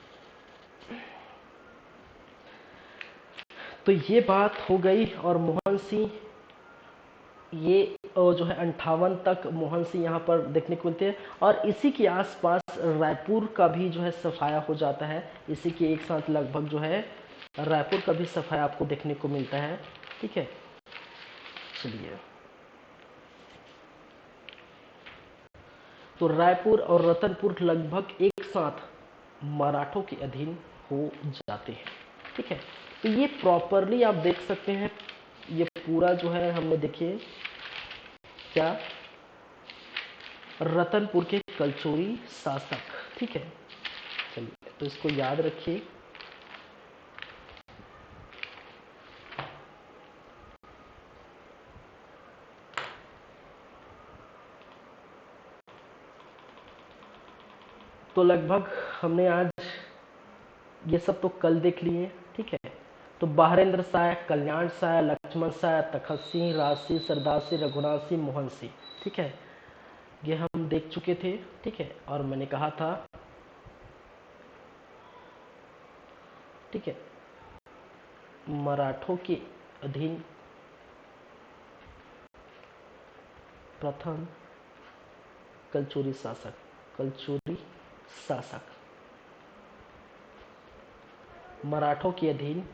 तो ये बात हो गई। और मोहन सिंह ये जो है 58 तक मोहन सिंह यहाँ पर देखने को मिलते हैं। और इसी के आसपास रायपुर का भी जो है सफाया हो जाता है, इसी के एक साथ लगभग जो है रायपुर का भी सफाया आपको देखने को मिलता है, ठीक है। चलिए, तो रायपुर और रतनपुर लगभग एक साथ मराठों के अधीन हो जाते हैं, ठीक है। तो ये प्रॉपरली आप देख सकते हैं, ये पूरा जो है हमने देखिए क्या, रतनपुर के कलचुरी शासक, ठीक है। चलिए, तो इसको याद रखिए। तो लगभग हमने आज ये सब तो कल देख लिए, ठीक है। तो बहरेंद्र शाह, कल्याण शाह, लक्ष्मण शाह, तखत सिंह, राज सिंह, सरदार सिंह, रघुनाथ सिंह, मोहन सिंह, ठीक है, ये हम देख चुके थे, ठीक है। और मैंने कहा था, ठीक है, मराठों के अधीन प्रथम कलचुरी शासक, कलचुरी शासक, मराठों के अधीन,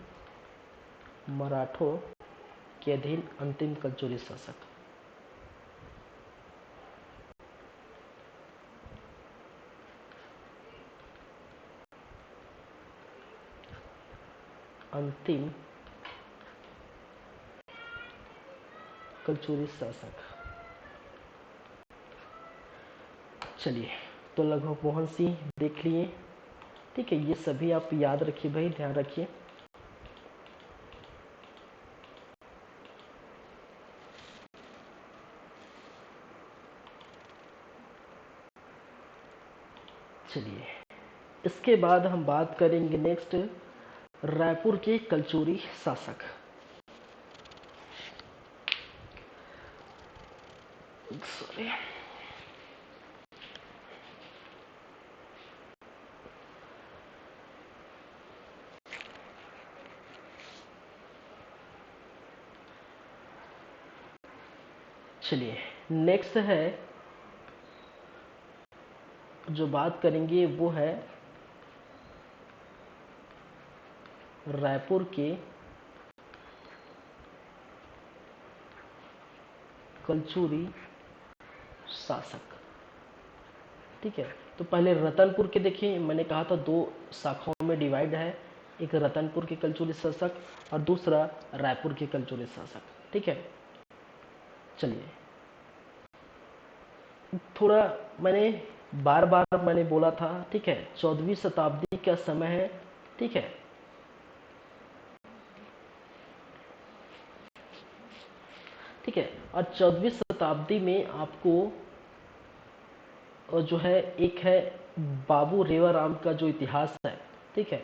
मराठों के अधीन अंतिम कलचुरी शासक, अंतिम कलचुरी शासक। चलिए, तो लगभग मोहन सिंह देख लिए, ठीक है। ये सभी आप याद रखिए भाई, ध्यान रखिए। चलिए, इसके बाद हम बात करेंगे नेक्स्ट रायपुर के कलचुरी शासक। सॉरी, चलिए, नेक्स्ट है जो बात करेंगे वो है रायपुर के कलचुरी शासक, ठीक है। तो पहले रतनपुर के देखिए, मैंने कहा था दो शाखाओं में डिवाइड है, एक रतनपुर के कलचुरी शासक और दूसरा रायपुर के कलचुरी शासक, ठीक है। चलिए, थोड़ा मैंने बार बार मैंने बोला था, ठीक है, 14वीं शताब्दी का समय है, ठीक है। ठीक है, और 14वीं शताब्दी में आपको और जो है एक है बाबू रेवाराम का जो इतिहास है, ठीक है,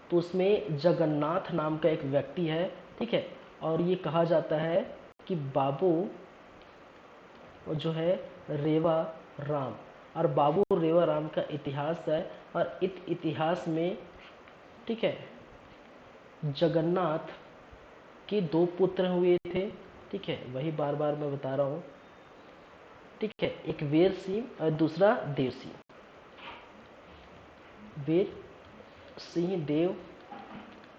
तो उसमें जगन्नाथ नाम का एक व्यक्ति है, ठीक है, और ये कहा जाता है कि बाबू जो है रेवा राम, और बाबू रेवा राम का इतिहास है, और इतिहास में, ठीक है, जगन्नाथ के दो पुत्र हुए थे, ठीक है, वही बार बार मैं बता रहा हूँ, ठीक है, एक वीर सिंह और दूसरा देव सिंह। वीर सिंह देव,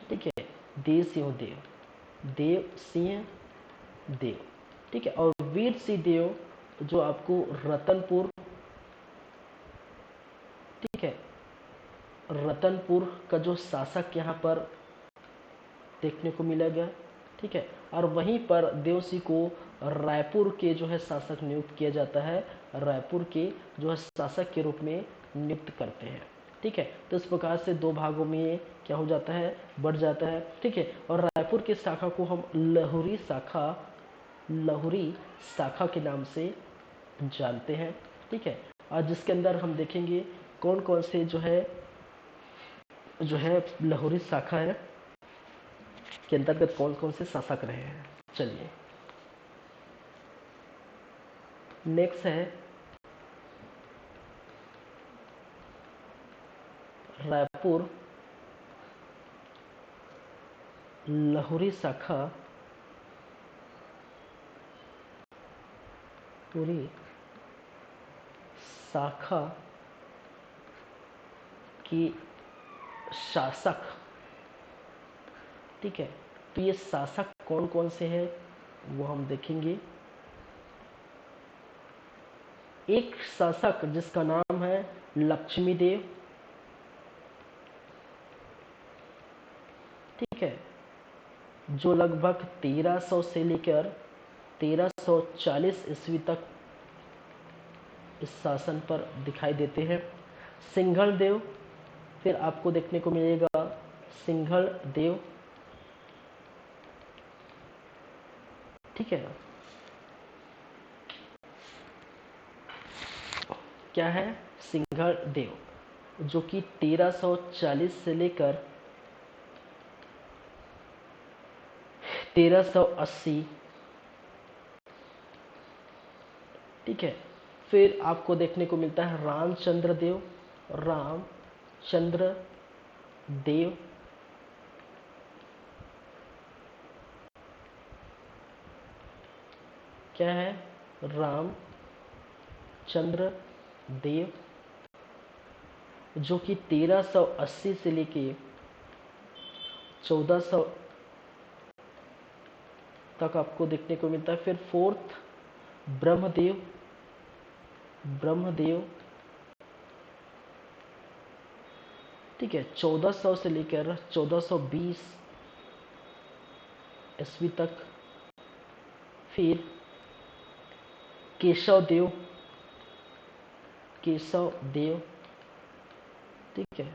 ठीक है, देव सिंह देव, देव सिंह देव, ठीक है, और वीर सिंह देव जो आपको रतनपुर, ठीक है, रतनपुर का जो शासक यहाँ पर देखने को मिलेगा, ठीक है, और वहीं पर देवसी को रायपुर के जो है शासक नियुक्त किया जाता है, रायपुर के जो है शासक के रूप में नियुक्त करते हैं, ठीक है। तो इस प्रकार से दो भागों में ये क्या हो जाता है, बढ़ जाता है, ठीक है। और रायपुर की शाखा को हम लहुरी शाखा के नाम से जानते हैं, ठीक है, और जिसके अंदर हम देखेंगे कौन कौन से जो है लहुरी शाखा है के अंतर्गत कौन कौन से शासक रहे हैं। चलिए नेक्स्ट है रायपुर लहुरी शाखा पूरी शाखा की शासक, ठीक है, तो ये शासक कौन कौन से हैं वो हम देखेंगे। एक शासक जिसका नाम है लक्ष्मी देव, ठीक है, जो लगभग 1300 से लेकर 1340 ईस्वी तक इस शासन पर दिखाई देते हैं। सिंघल देव, फिर आपको देखने को मिलेगा सिंघल देव, ठीक है, क्या है, सिंघल देव जो कि 1340 से लेकर 1380, ठीक है। फिर आपको देखने को मिलता है रामचंद्र देव, रामचंद्र देव, क्या है, रामचंद्र देव जो कि 1380 से लेके 1400 तक आपको देखने को मिलता है। फिर फोर्थ ब्रह्मदेव, ठीक है, 1400 से लेकर 1420 ईस्वी तक। फिर केशव देव, ठीक है,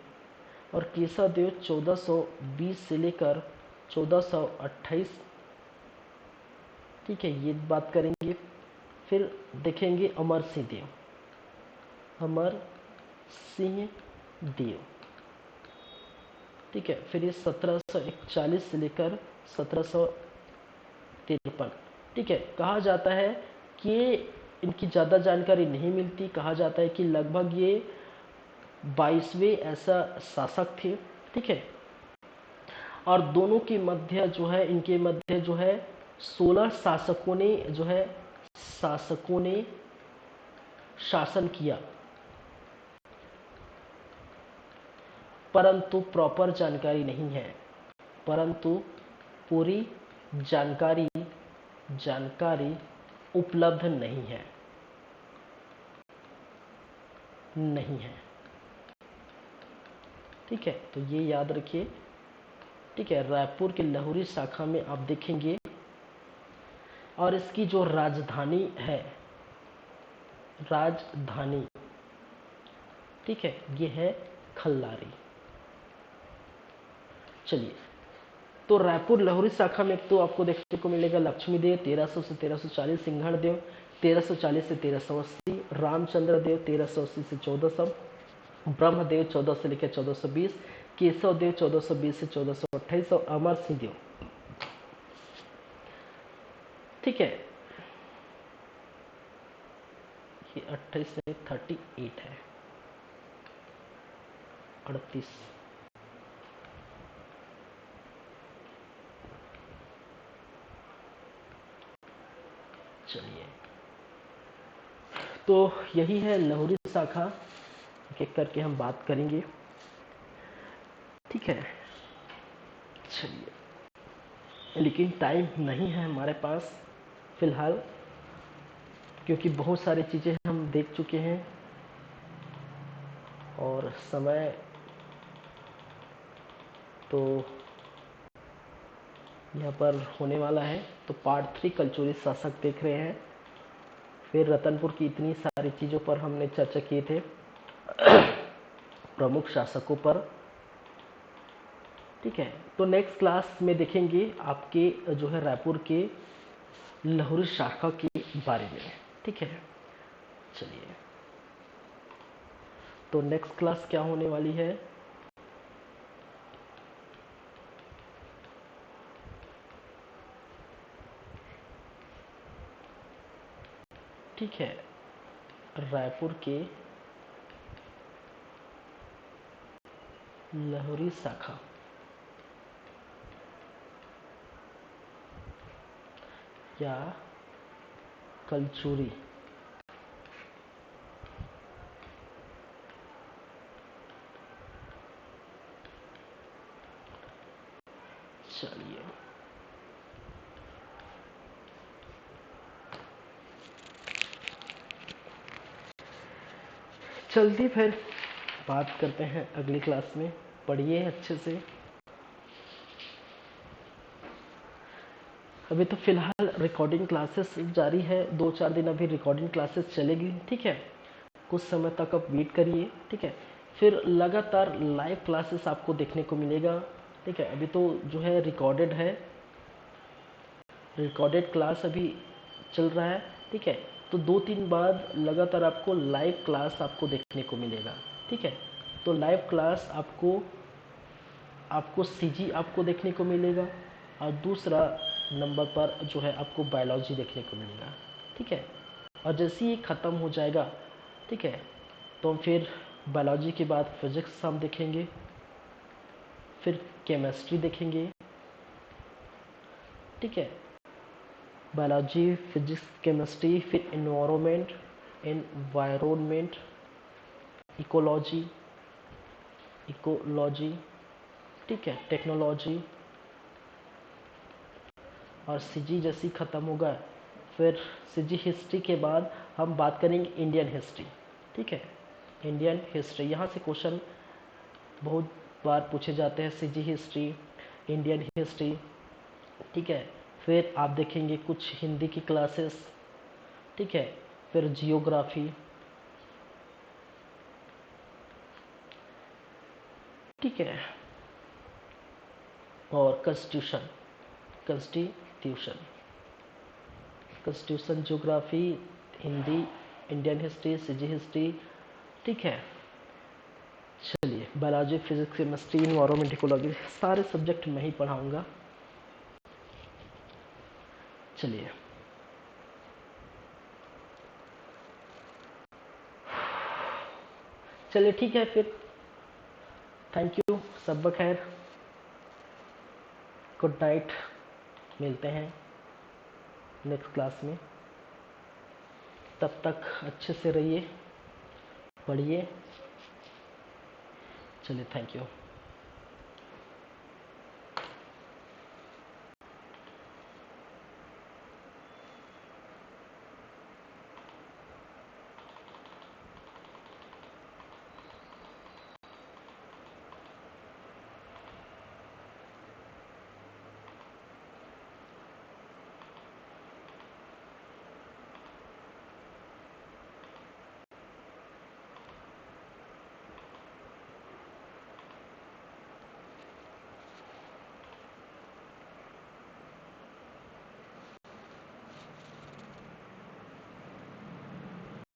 और केशव देव 1420 से लेकर 1428, ठीक है, ये बात करेंगे। फिर देखेंगे अमर सिंह देव, ठीक है, फिर ये 1741 से लेकर 1753, ठीक है। कहा जाता है कि इनकी ज़्यादा जानकारी नहीं मिलती, कहा जाता है कि लगभग ये 22वें ऐसा शासक थे, ठीक है, और दोनों के मध्य जो है, इनके मध्य जो है 16 शासकों ने शासन किया, परंतु प्रॉपर जानकारी नहीं है, परंतु पूरी जानकारी उपलब्ध नहीं है, ठीक है, तो ये याद रखिए, ठीक है। रायपुर के लहुरी शाखा में आप देखेंगे, और इसकी जो राजधानी है, ठीक है, ये है खल्लारी। चलिए, तो रायपुर लहुरी शाखा में तो आपको देखने को मिलेगा लक्ष्मी देव 1300 से 1340, सिंघल देव 1340 से 1380, रामचंद्र देव 1380 से 1400, ब्रह्मदेव 1400 से लेकर 1420, केशव देव 1420 से 1428 और अमर सिंह देव, ठीक है, ये 28 से 38 है, 38। चलिए, तो यही है लाहौरी शाखा, एक एक करके हम बात करेंगे, ठीक है। चलिए, लेकिन टाइम नहीं है हमारे पास फिलहाल, क्योंकि बहुत सारी चीज़ें हम देख चुके हैं और समय तो यहाँ पर होने वाला है। तो पार्ट 3 कलचुरी शासक देख रहे हैं, फिर रतनपुर की इतनी सारी चीज़ों पर हमने चर्चा किए थे, प्रमुख शासकों पर, ठीक है। तो नेक्स्ट क्लास में देखेंगे आपके जो है रायपुर के लाहौरी शाखा के बारे में, ठीक है। चलिए, तो नेक्स्ट क्लास क्या होने वाली है, ठीक है, रायपुर के लाहौरी शाखा या कलचुरी, चलिए, जल्दी फिर बात करते हैं अगली क्लास में। पढ़िए अच्छे से। अभी तो फिलहाल रिकॉर्डिंग क्लासेस जारी है, 2-4 दिन अभी रिकॉर्डिंग क्लासेस चलेगी, ठीक है। कुछ समय तक आप वेट करिए, ठीक है। फिर लगातार लाइव क्लासेस आपको देखने को मिलेगा, ठीक है। अभी तो जो है रिकॉर्डेड है, रिकॉर्डेड क्लास अभी चल रहा है, ठीक है। तो 2-3 बाद लगातार आपको लाइव क्लास आपको देखने को मिलेगा, ठीक है। तो लाइव क्लास आपको सीजी आपको देखने को मिलेगा, और दूसरा नंबर पर जो है आपको बायोलॉजी देखने को मिलेगा, ठीक है। और जैसे ही ख़त्म हो जाएगा, ठीक है, तो फिर बायोलॉजी के बाद फिजिक्स हम देखेंगे, फिर केमिस्ट्री देखेंगे, ठीक है। बायोलॉजी, फिजिक्स, केमिस्ट्री, फिर एनवायरनमेंट, इकोलॉजी, ठीक है, टेक्नोलॉजी, और सीजी जैसी ख़त्म होगा, फिर सीजी हिस्ट्री के बाद हम बात करेंगे इंडियन हिस्ट्री, ठीक है। इंडियन हिस्ट्री, यहाँ से क्वेश्चन बहुत बार पूछे जाते हैं, सीजी हिस्ट्री, इंडियन हिस्ट्री, ठीक है। फिर आप देखेंगे कुछ हिंदी की क्लासेस, ठीक है। फिर जियोग्राफी, ठीक है, और constitution, geography, Hindi, Indian history, CG history, ठीक है। चलिए, biology, physics, chemistry, environment, ecology, सारे सब्जेक्ट मैं ही पढ़ाऊँगा। चलिए, ठीक है फिर, थैंक यू, सब खैर, गुड नाइट, मिलते हैं नेक्स्ट क्लास में। तब तक अच्छे से रहिए, पढ़िए। चलिए, थैंक यू।